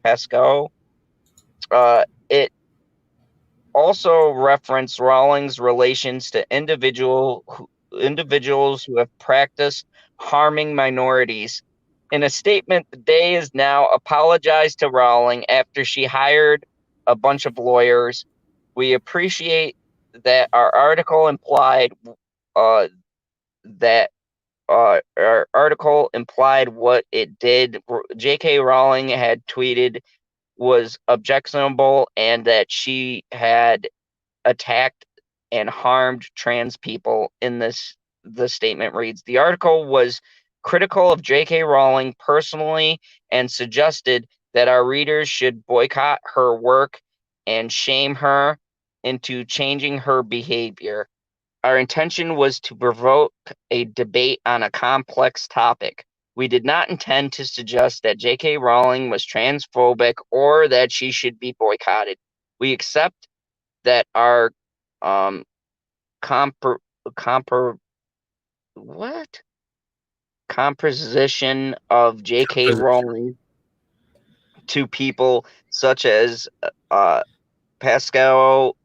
Pascal. It also reference Rawlings' relations to individuals who have practiced harming minorities. In a statement, the Day has now apologized to Rowling after she hired a bunch of lawyers. We appreciate that our article implied what it did. J.K. Rowling had tweeted was objectionable and that she had attacked and harmed trans people. The statement reads, the article was critical of J.K. Rowling personally and suggested that our readers should boycott her work and shame her into changing her behavior. Our intention was to provoke a debate on a complex topic. We did not intend to suggest that J.K. Rowling was transphobic or that she should be boycotted. We accept that our composition of J.K. Rowling to people such as Pascal,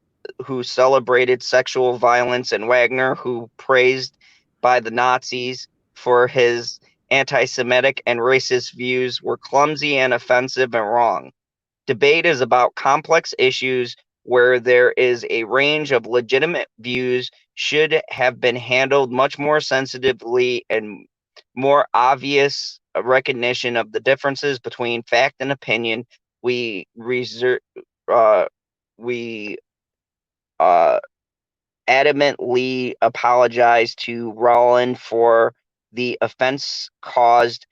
who celebrated sexual violence, and Wagner, who praised by the Nazis for his anti-Semitic and racist views, were clumsy and offensive and wrong. Debate is about complex issues where there is a range of legitimate views should have been handled much more sensitively and more obvious recognition of the differences between fact and opinion. We adamantly apologize to Rowling for the offense caused,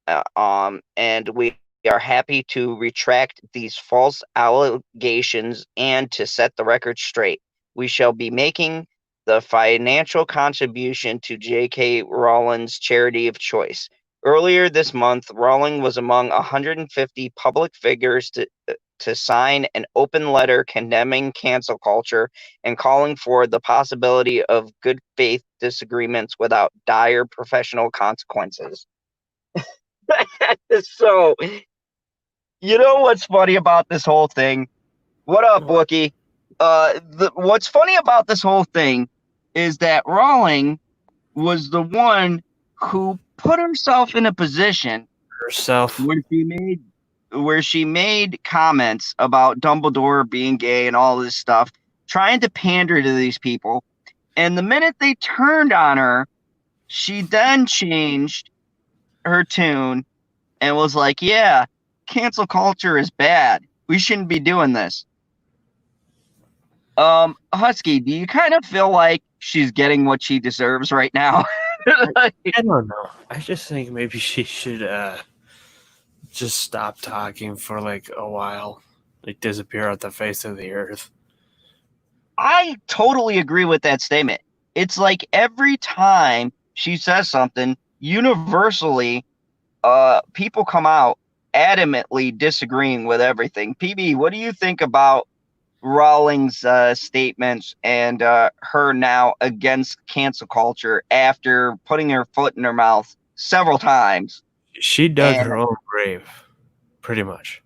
and we are happy to retract these false allegations and to set the record straight. We shall be making the financial contribution to J.K. Rowling's charity of choice. Earlier this month, Rowling was among 150 public figures to sign an open letter condemning cancel culture and calling for the possibility of good faith disagreements without dire professional consequences. So, you know what's funny about this whole thing? What up, Wookie? What's funny about this whole thing is that Rowling was the one who put herself in a position where she made comments about Dumbledore being gay and all this stuff, trying to pander to these people. And the minute they turned on her, she then changed her tune and was like, yeah, cancel culture is bad. We shouldn't be doing this. Husky, do you kind of feel like she's getting what she deserves right now? I don't know. I just think maybe she should just stop talking for like a while, like disappear off the face of the earth. I totally agree with that statement. It's like every time she says something, universally, people come out adamantly disagreeing with everything. PB, what do you think about Rowling's statements and her now against cancel culture after putting her foot in her mouth several times? She dug her own grave, pretty much.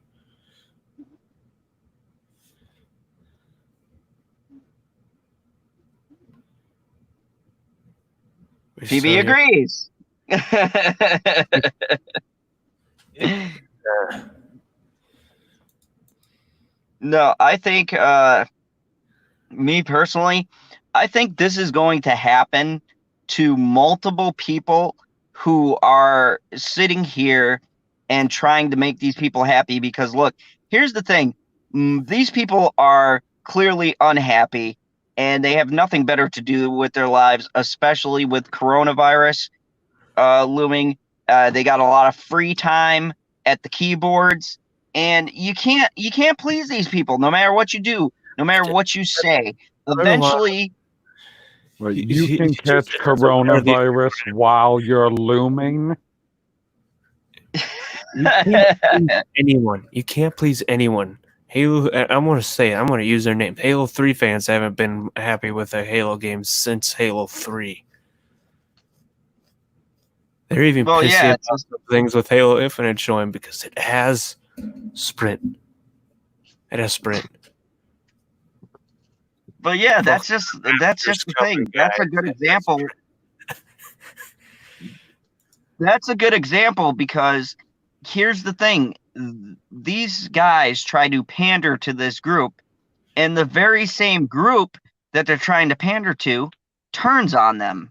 PB agrees. No, I think, me personally, I think this is going to happen to multiple people who are sitting here and trying to make these people happy. Because look, here's the thing. These people are clearly unhappy and they have nothing better to do with their lives, especially with coronavirus looming. They got a lot of free time at the keyboards, and you can't please these people no matter what you do, no matter what you say. Eventually, well, you can catch coronavirus while you're looming. You can't please anyone. You can't please anyone. Halo, I'm going to use their name. Halo 3 fans haven't been happy with a Halo game since Halo 3. They're even pissy about things with Halo Infinite showing because it has sprint. It has sprint. But yeah, that's just the thing. That's a good example. That's a good example because here's the thing. These guys try to pander to this group, and the very same group that they're trying to pander to turns on them.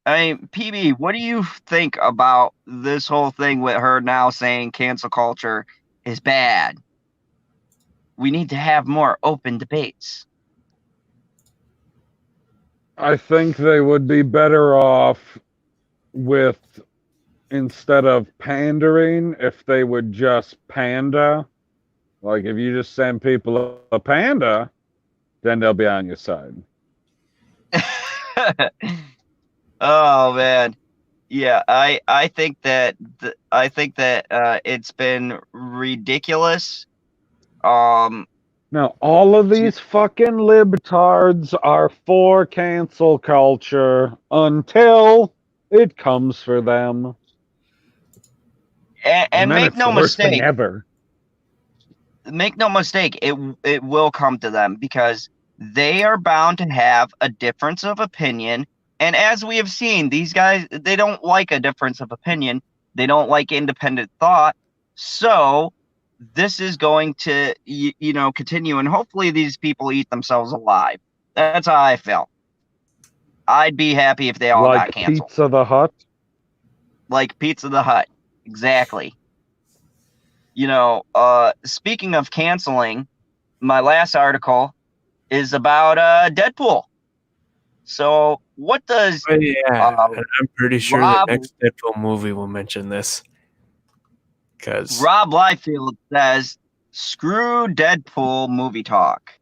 I mean, PB, what do you think about this whole thing with her now saying cancel culture is bad? We need to have more open debates. I think they would be better off with, instead of pandering, if they would just panda. Like, if you just send people a panda, then they'll be on your side. Oh man, yeah. I think that it's been ridiculous. Now, all of these fucking libtards are for cancel culture until it comes for them. And make no mistake, ever. Make no mistake, it will come to them because they are bound to have a difference of opinion. And as we have seen, these guys, they don't like a difference of opinion. They don't like independent thought. So this is going to, continue. And hopefully these people eat themselves alive. That's how I feel. I'd be happy if they all got canceled. Pizza the Hut? Like Pizza the Hut. Exactly. Speaking of canceling, my last article is about Deadpool. So what does... I'm pretty sure the next Deadpool movie will mention this. Because Rob Liefeld says, screw Deadpool movie talk.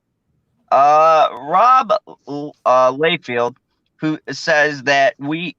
Rob Liefeld, who says that we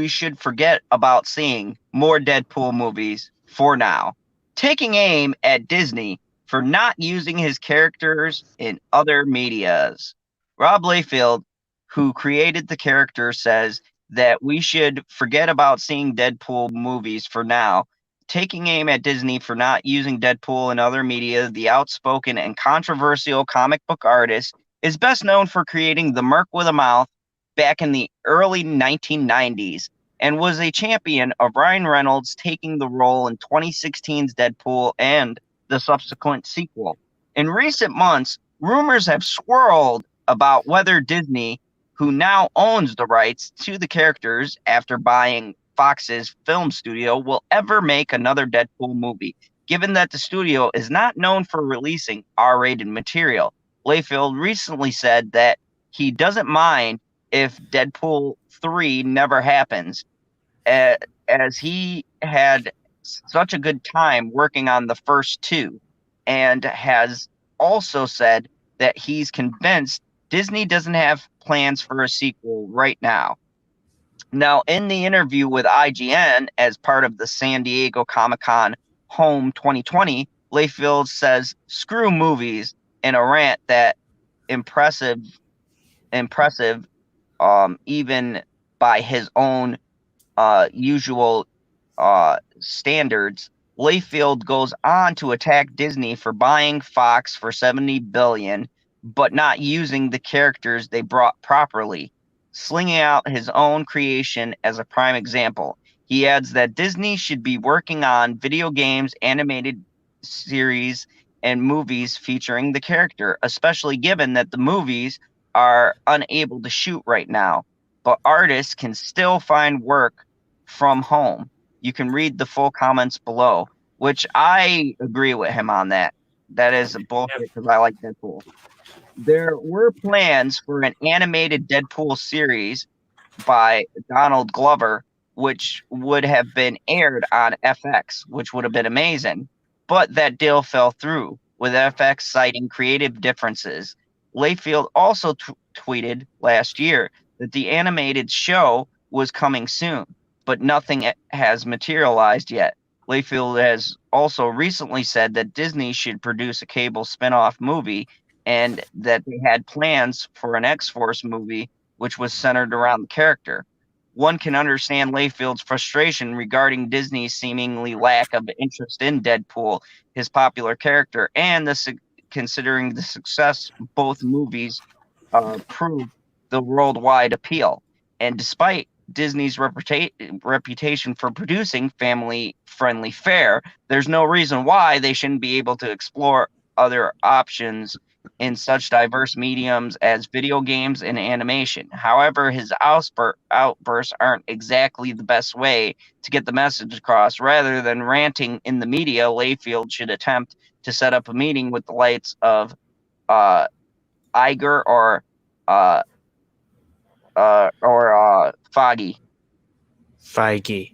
should forget about seeing more Deadpool movies for now, taking aim at Disney for not using his characters in other medias. Rob Liefeld, who created the character, says that we should forget about seeing Deadpool movies for now, taking aim at Disney for not using Deadpool in other media. The outspoken and controversial comic book artist is best known for creating the Merc with a Mouth back in the early 1990s and was a champion of Ryan Reynolds taking the role in 2016's Deadpool and the subsequent sequel. In recent months, rumors have swirled about whether Disney, who now owns the rights to the characters after buying Fox's film studio, will ever make another Deadpool movie, given that the studio is not known for releasing R-rated material. Layfield recently said that he doesn't mind if Deadpool 3 never happens, as he had such a good time working on the first two, and has also said that he's convinced Disney doesn't have plans for a sequel right now. Now, in the interview with IGN as part of the San Diego Comic-Con Home 2020, Layfield says, "Screw movies," in a rant that impressive, even by his own usual standards. Layfield goes on to attack Disney for buying Fox for $70 billion, but not using the characters they brought properly, slinging out his own creation as a prime example. He adds that Disney should be working on video games, animated series, and movies featuring the character, especially given that the movies are unable to shoot right now, but artists can still find work from home. You can read the full comments below, which I agree with him on that. That is bullshit because I like Deadpool. There were plans for an animated Deadpool series by Donald Glover, which would have been aired on FX, which would have been amazing. But that deal fell through, with FX citing creative differences. Layfield also tweeted last year that the animated show was coming soon, but nothing has materialized yet. Layfield has also recently said that Disney should produce a cable spin-off movie, and that they had plans for an X-Force movie which was centered around the character. One can understand Layfield's frustration regarding Disney's seemingly lack of interest in Deadpool, his popular character, and considering the success both movies proved the worldwide appeal. And despite Disney's reputation for producing family-friendly fare, there's no reason why they shouldn't be able to explore other options in such diverse mediums as video games and animation. However, his outbursts aren't exactly the best way to get the message across. Rather than ranting in the media, Layfield should attempt to set up a meeting with the likes of Iger or Feige,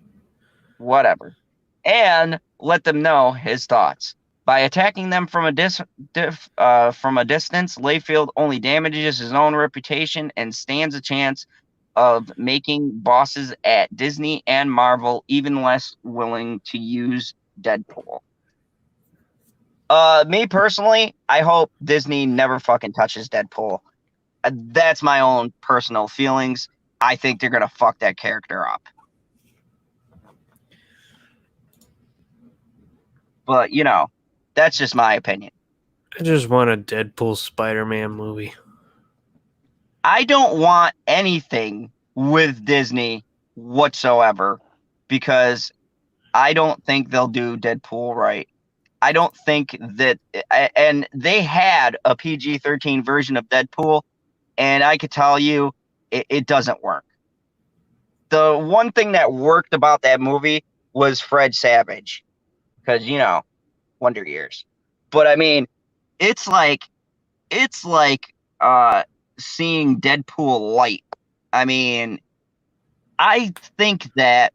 whatever, and let them know his thoughts. By attacking them from a distance, Layfield only damages his own reputation and stands a chance of making bosses at Disney and Marvel even less willing to use Deadpool. Me personally, I hope Disney never fucking touches Deadpool. That's my own personal feelings. I think they're gonna fuck that character up. But, you know, that's just my opinion. I just want a Deadpool Spider-Man movie. I don't want anything with Disney whatsoever, because I don't think they'll do Deadpool right. I don't think that, and they had a PG-13 version of Deadpool, and I could tell you it doesn't work. The one thing that worked about that movie was Fred Savage, because, you know, Wonder Years. But I mean, it's like seeing Deadpool light. I mean, I think that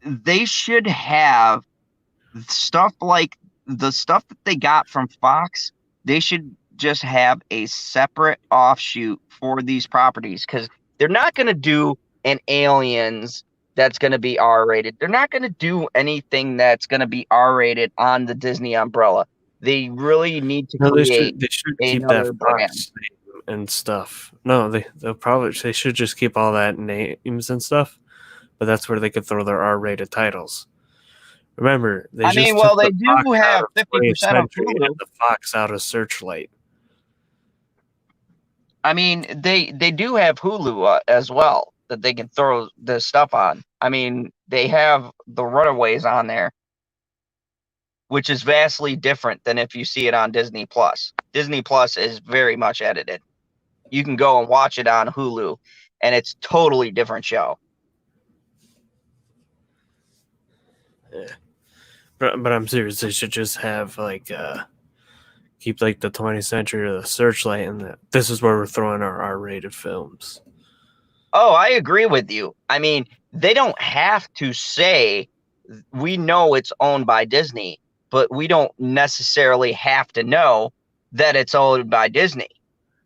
they should have stuff like the stuff that they got from Fox. They should just have a separate offshoot for these properties, because they're not going to do an Aliens that's going to be R-rated. They're not going to do anything that's going to be R-rated on the Disney umbrella. They really need to create they should keep another that brand Fox name and stuff. No, they should just keep all that names and stuff. But that's where they could throw their R-rated titles. Remember, they they do have 50% of Hulu. and the Fox out of Searchlight. I mean, they do have Hulu as well that they can throw the stuff on. I mean, they have the Runaways on there, which is vastly different than if you see it on Disney Plus. Disney Plus is very much edited. You can go and watch it on Hulu, and it's totally different show. Yeah. But I'm serious. They should just have keep like the 20th century or the Searchlight, and this is where we're throwing our R-rated films. Oh, I agree with you. I mean, they don't have to say we know it's owned by Disney, but we don't necessarily have to know that it's owned by Disney.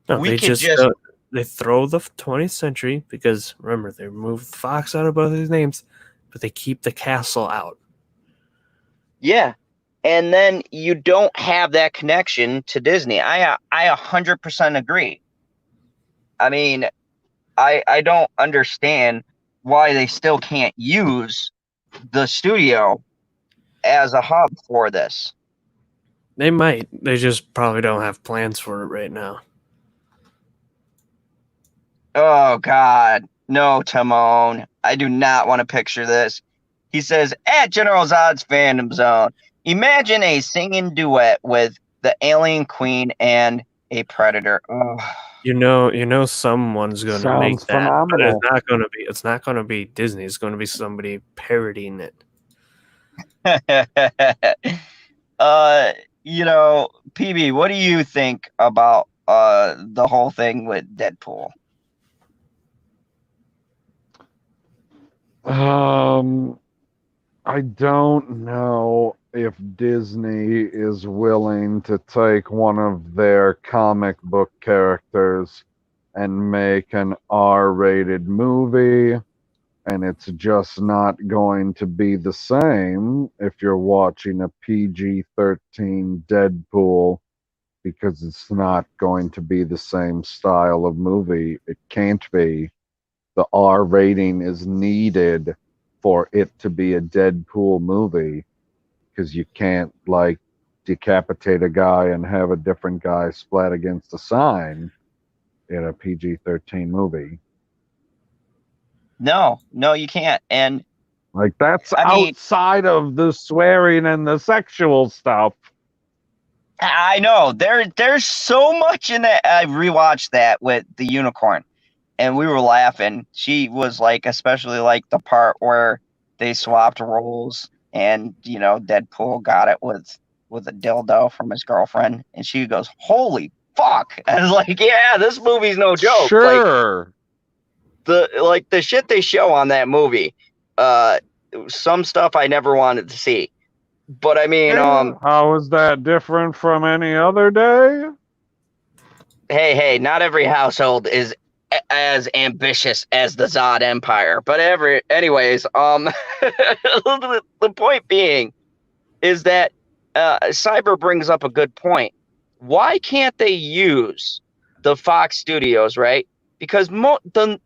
No, we they could just they throw the 20th century because remember they removed Fox out of both these names, but they keep the castle out. Yeah. And then you don't have that connection to Disney. I 100% agree. I mean, I don't understand why they still can't use the studio as a hub for this. They might. They just probably don't have plans for it right now. Oh, God. No, Timon. I do not want to picture this. He says, at General Zod's Fandom Zone, imagine a singing duet with the Alien Queen and a Predator. Oh. You know, someone's going to make that. Phenomenal. But it's not going to be Disney. It's going to be somebody parodying it. PB, what do you think about the whole thing with Deadpool? I don't know if Disney is willing to take one of their comic book characters and make an R-rated movie, and it's just not going to be the same if you're watching a PG-13 Deadpool, because it's not going to be the same style of movie. It can't be. The R rating is needed for it to be a Deadpool movie, because you can't like decapitate a guy and have a different guy splat against a sign in a PG-13 movie. No, you can't. And like that's outside of the swearing and the sexual stuff. I know there's so much in that. I rewatched that with the unicorn, and we were laughing. She was like, especially like the part where they swapped roles, and Deadpool got it with a dildo from his girlfriend, and she goes, "Holy fuck!" I was like, "Yeah, this movie's no joke." Sure. Like the shit they show on that movie, some stuff I never wanted to see. But I mean, how is that different from any other day? Hey, not every household is as ambitious as the Zod Empire. But anyways, the point being is that Cyber brings up a good point. Why can't they use the Fox Studios, right? Because the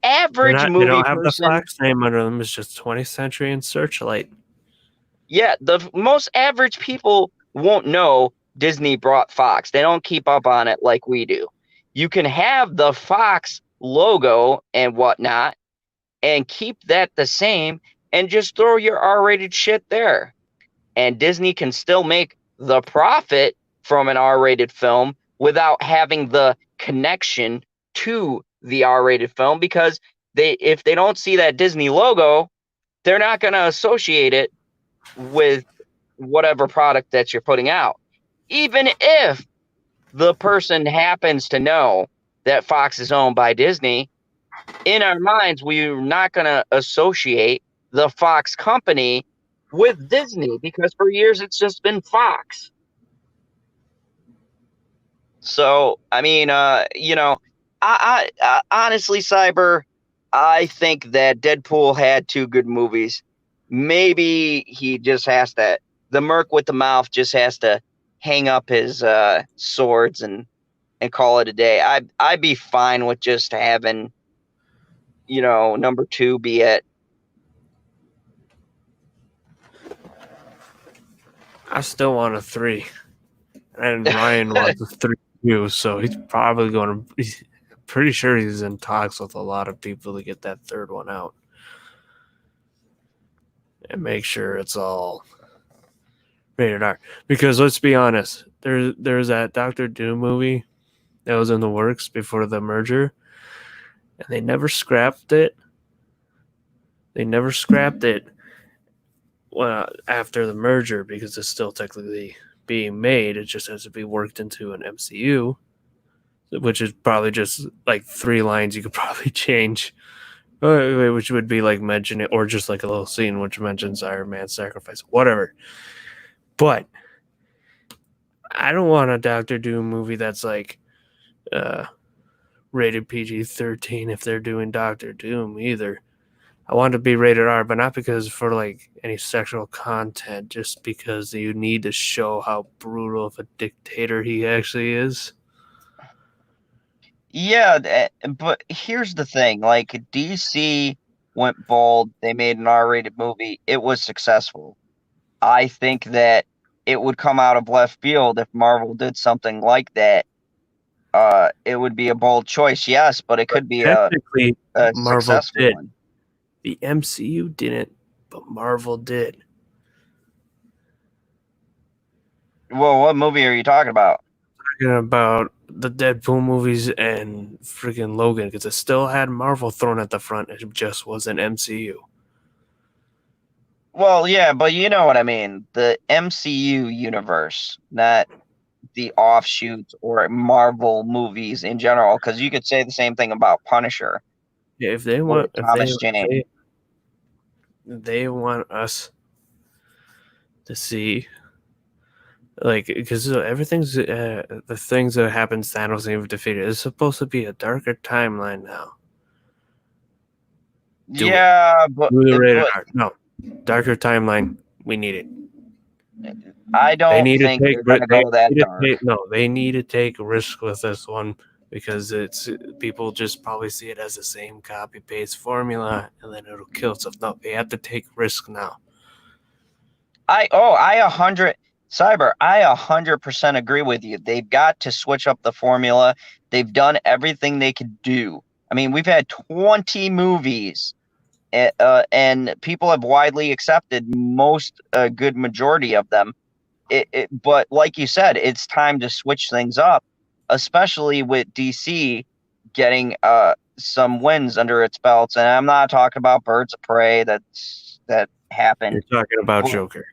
average movie they don't have person, the Fox name under them. It's just 20th Century and Searchlight. Yeah, the most average people won't know Disney brought Fox. They don't keep up on it like we do. You can have the Fox logo and whatnot and keep that the same and just throw your R-rated shit there. And Disney can still make the profit from an R-rated film without having the connection to the R-rated film, because if they don't see that Disney logo, they're not going to associate it with whatever product that you're putting out. Even if the person happens to know that Fox is owned by Disney, in our minds, we're not going to associate the Fox company with Disney, because for years it's just been Fox. So, I mean, I honestly, Cyber, I think that Deadpool had two good movies. Maybe he just has to, the merc with the mouth just has to hang up his swords and call it a day. I'd be fine with just having, number 2 be it. I still want a 3. And Ryan wants a 3 too, so he's probably going to, he's pretty sure he's in talks with a lot of people to get that third one out. And make sure it's all. rated R. Because let's be honest, there's that Doctor Doom movie that was in the works before the merger, and they never scrapped it. Well, after the merger because it's still technically being made. It just has to be worked into an MCU, which is probably just like 3 lines you could probably change, which would be like mention it, or just like a little scene which mentions Iron Man's sacrifice, whatever. But I don't want a Doctor Doom movie that's like rated PG-13 if they're doing Doctor Doom either. I want it to be rated R, but not because for like any sexual content, just because you need to show how brutal of a dictator he actually is. Yeah, but here's the thing. Like, DC went bold. They made an R-rated movie. It was successful. I think that it would come out of left field if Marvel did something like that. It would be a bold choice, yes, but it could be a Marvel successful did. one. The MCU didn't, but Marvel did. Well, what movie are you talking about? Talking about the Deadpool movies and freaking Logan, because it still had Marvel thrown at the front. It just wasn't MCU. Well, yeah, but you know what I mean. The MCU universe, not the offshoots or Marvel movies in general, because you could say the same thing about Punisher. Yeah, if they want, Thomas Jane. They want us to see, like, because everything's the things that happen, Thanos even defeated. It's supposed to be a darker timeline now. But no, darker timeline. We need it. I don't think they're going to go that dark. They need to take a risk with this one because it's people just probably see it as the same copy paste formula and then it'll kill stuff. No, they have to take risk now. I 100% agree with you. They've got to switch up the formula. They've done everything they could do. I mean, we've had 20 movies, and people have widely accepted most, a good majority of them. But like you said, it's time to switch things up, especially with DC getting some wins under its belts. And I'm not talking about Birds of Prey that happened. You're talking about Joker.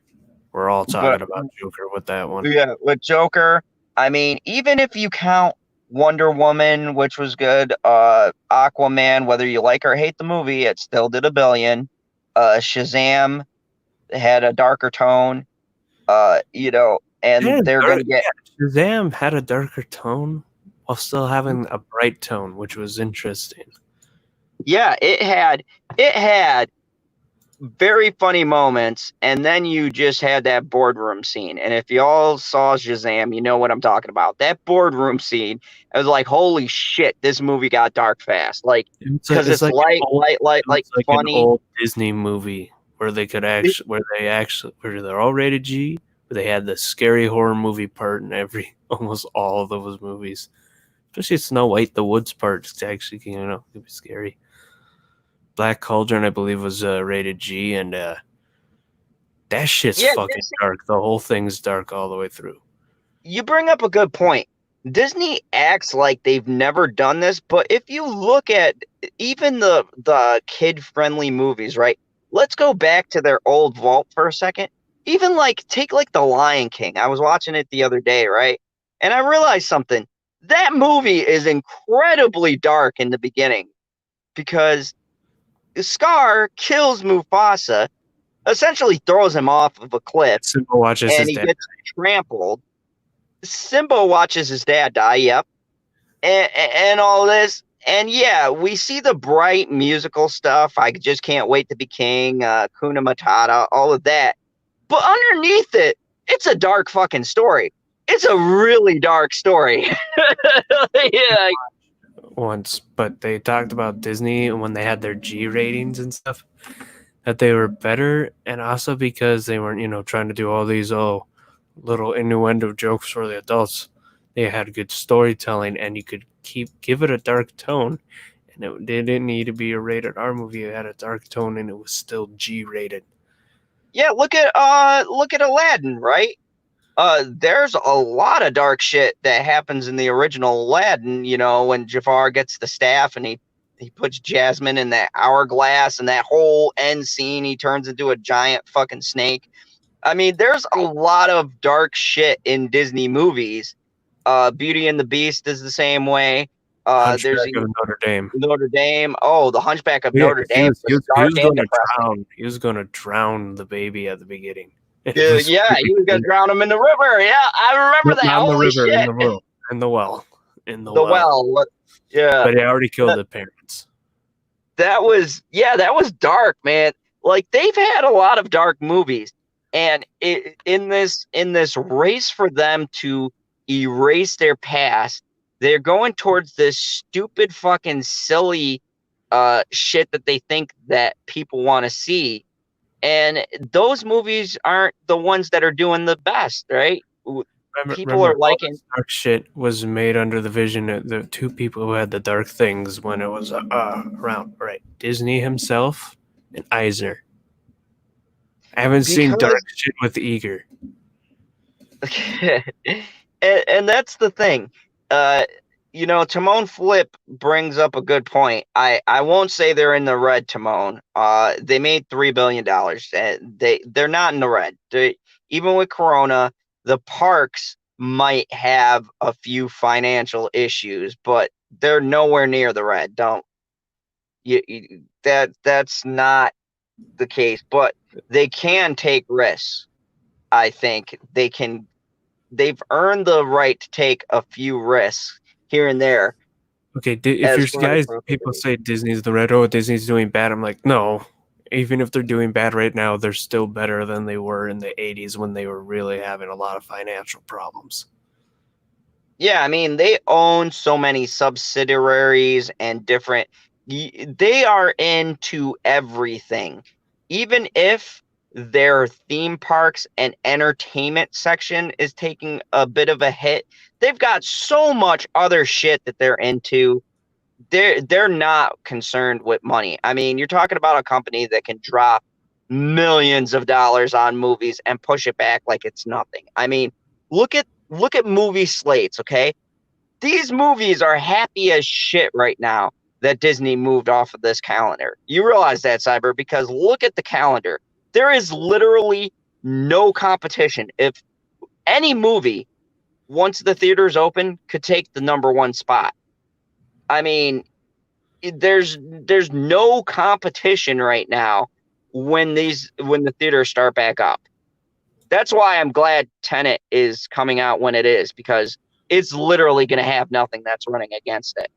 We're all talking about Joker with that one. Yeah, with Joker, I mean, even if you count Wonder Woman, which was good, Aquaman, whether you like or hate the movie, it still did $1 billion. Shazam had a darker tone, and they're going to get... Shazam had a darker tone while still having a bright tone, which was interesting. Yeah, it had very funny moments, and then you just had that boardroom scene. And if y'all saw Shazam, you know what I'm talking about. That boardroom scene, I was like, holy shit, this movie got dark fast. Like, because it's like light, funny. An old Disney movie where they could where they're all rated G, where they had the scary horror movie part in almost all of those movies. Especially Snow White, the Woods part, it's actually, could be scary. Black Cauldron, I believe, was rated G, and that shit's fucking dark. The whole thing's dark all the way through. You bring up a good point. Disney acts like they've never done this, but if you look at even the kid-friendly movies, right? Let's go back to their old vault for a second. Even take The Lion King. I was watching it the other day, right? And I realized something. That movie is incredibly dark in the beginning because Scar kills Mufasa, essentially throws him off of a cliff, Simba watches and he gets trampled. Simba watches his dad die, yep. And all this. And yeah, we see the bright musical stuff. I just can't wait to be king, Kuna Matata, all of that. But underneath it, it's a dark fucking story. It's a really dark story. Yeah. Once, but they talked about Disney when they had their G ratings and stuff, that they were better, and also because they weren't, trying to do all these little innuendo jokes for the adults. They had good storytelling, and you could give it a dark tone, and it didn't need to be a rated R movie. It had a dark tone, and it was still G rated. Yeah, look at Aladdin, right? There's a lot of dark shit that happens in the original Aladdin, you know, when Jafar gets the staff and he puts Jasmine in that hourglass and that whole end scene, he turns into a giant fucking snake. I mean, there's a lot of dark shit in Disney movies. Beauty and the Beast is the same way. There's Hunchback of Notre Dame. Notre Dame. Oh, the Hunchback of Yeah, Notre Dame was he dark was and going to depressing. drown. He was going to drown the baby at the beginning. Yeah, he was gonna drown him in the river. Yeah, I remember that. Not in the Holy river, shit. in the well. In the well. In the The well. well. Yeah. But he already killed the parents. That was dark, man. Like they've had a lot of dark movies, and in this race for them to erase their past, they're going towards this stupid fucking silly shit that they think that people want to see. And those movies aren't the ones that are doing the best, right? People Remember, are all liking this dark shit was made under the vision of the two people who had the dark things when it was around, right? Disney himself and Eisner. I haven't seen dark shit with Eager. and that's the thing. You know, Timon Flip brings up a good point. I won't say they're in the red, Timon. They made $3 billion. They're not in the red. Even with Corona, the parks might have a few financial issues, but they're nowhere near the red. That's not the case. But they can take risks. I think they've earned the right to take a few risks here and there. Okay, if people say Disney's the red, oh, Disney's doing bad, I'm like, no. Even if they're doing bad right now, they're still better than they were in the 80s when they were really having a lot of financial problems. Yeah, I mean, they own so many subsidiaries and different. They are into everything. Even if their theme parks and entertainment section is taking a bit of a hit, they've got so much other shit that they're into. They're not concerned with money. I mean, you're talking about a company that can drop millions of dollars on movies and push it back like it's nothing. I mean, look at movie slates, okay? These movies are happy as shit right now that Disney moved off of this calendar. You realize that, Cyber, because look at the calendar. There is literally no competition. If any movie, once the theaters open, could take the #1 spot. I mean, there's no competition right now when the theaters start back up. That's why I'm glad Tenet is coming out when it is, because it's literally going to have nothing that's running against it.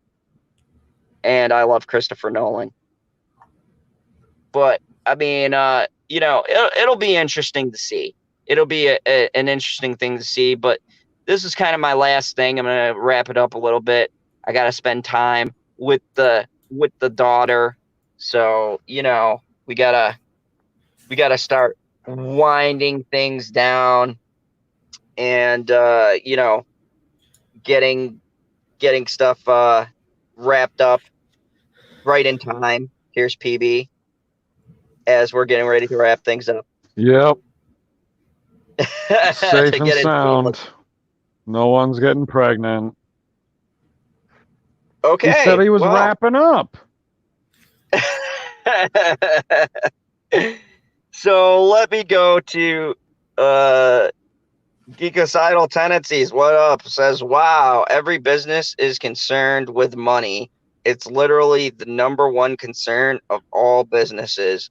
And I love Christopher Nolan. But I mean, you know, it'll be interesting to see. It'll be an interesting thing to see. But this is kind of my last thing. I'm going to wrap it up a little bit. I got to spend time with the daughter. So, you know, we gotta start winding things down and you know, getting stuff wrapped up right in time. Here's PB as we're getting ready to wrap things up. Yep. Safe and sound. No one's getting pregnant. Okay. He said he was wrapping up. So let me go to Geekocidal Tendencies. What up? Says, wow, every business is concerned with money. It's literally the #1 concern of all businesses.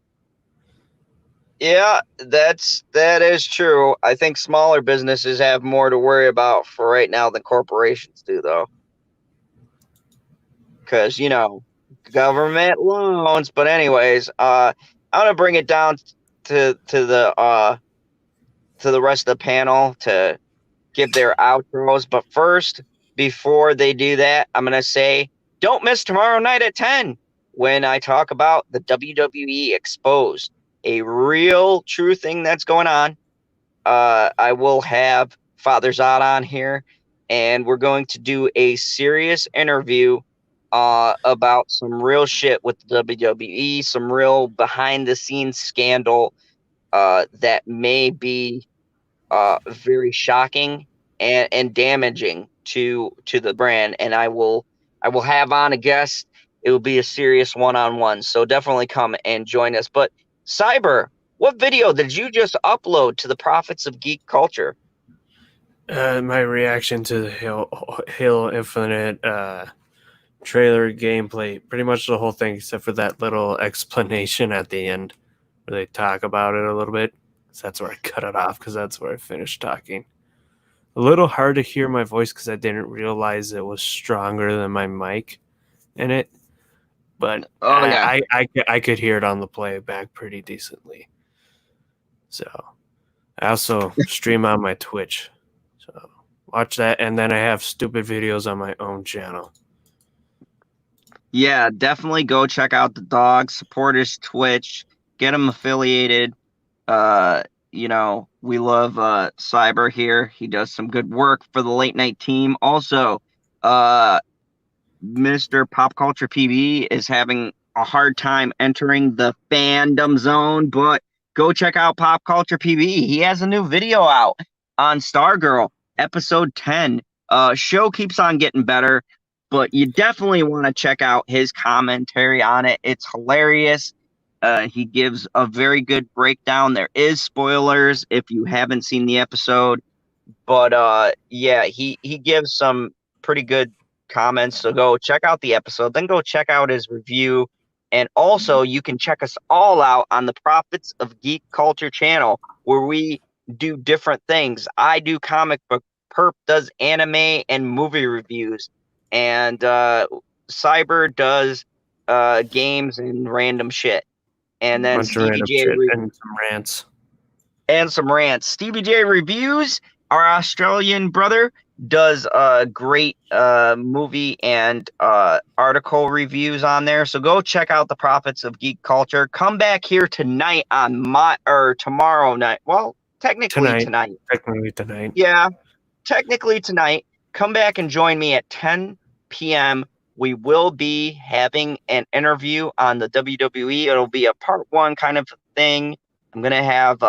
Yeah, that is true. I think smaller businesses have more to worry about for right now than corporations do, though. Because, you know, government loans. But anyways, I'm gonna bring it down to the rest of the panel to give their outros. But first, before they do that, I'm gonna say, don't miss tomorrow night at 10 when I talk about the WWE Exposed, a real true thing that's going on. I will have Father Zod on here, and we're going to do a serious interview about some real shit with the WWE, some real behind the scenes scandal. that may be very shocking and damaging to the brand. And I will have on a guest. It will be a serious one-on-one. So definitely come and join us. But Cyber, what video did you just upload to the Prophets of Geek Culture? My reaction to the Halo Infinite trailer gameplay, pretty much the whole thing, except for that little explanation at the end where they talk about it a little bit. So that's where I cut it off, because that's where I finished talking. A little hard to hear my voice because I didn't realize it was stronger than my mic in it. But I could hear it on the playback pretty decently. So I also stream on my Twitch. So watch that, and then I have stupid videos on my own channel. Yeah, definitely go check out the dog, support his Twitch, get him affiliated. You know, we love Cyber here. He does some good work for the late night team. Also, Mr. Pop Culture PB is having a hard time entering the fandom zone, but go check out Pop Culture PB. He has a new video out on Stargirl, episode 10. Show keeps on getting better, but you definitely want to check out his commentary on it. It's hilarious. He gives a very good breakdown. There is spoilers if you haven't seen the episode, but yeah, he gives some pretty good comments. So go check out the episode, then go check out his review. And also, you can check us all out on the Prophets of Geek Culture channel, where we do different things. I do comic book, Perp does anime and movie reviews, and Cyber does games and random shit. And then Stevie J and some rants. Stevie J Reviews, our Australian brother, does great movie and article reviews on there. So go check out the Prophets of Geek Culture. Come back here tonight tomorrow night. Well, technically tonight. Technically tonight. Yeah, technically tonight. Come back and join me at 10 p.m. We will be having an interview on the WWE. It'll be a part one kind of thing. I'm going to have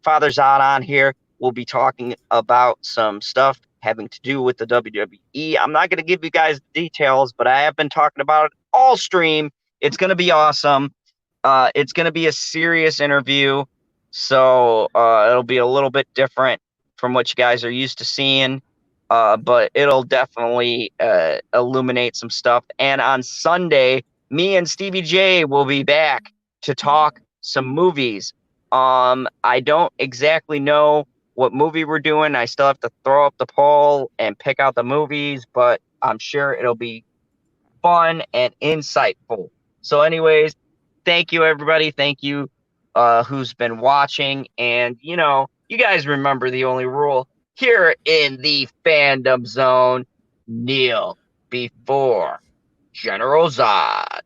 Father Zod on here. We'll be talking about some stuff having to do with the WWE. I'm not going to give you guys details, but I have been talking about it all stream. It's going to be awesome. It's going to be a serious interview. So it'll be a little bit different from what you guys are used to seeing. But it'll definitely illuminate some stuff. And on Sunday, me and Stevie J will be back to talk some movies. I don't exactly know what movie we're doing. I still have to throw up the poll and pick out the movies, but I'm sure it'll be fun and insightful. So anyways, thank you, everybody. Thank you who's been watching. And, you know, you guys remember the only rule. Here in the fandom zone, kneel before General Zod.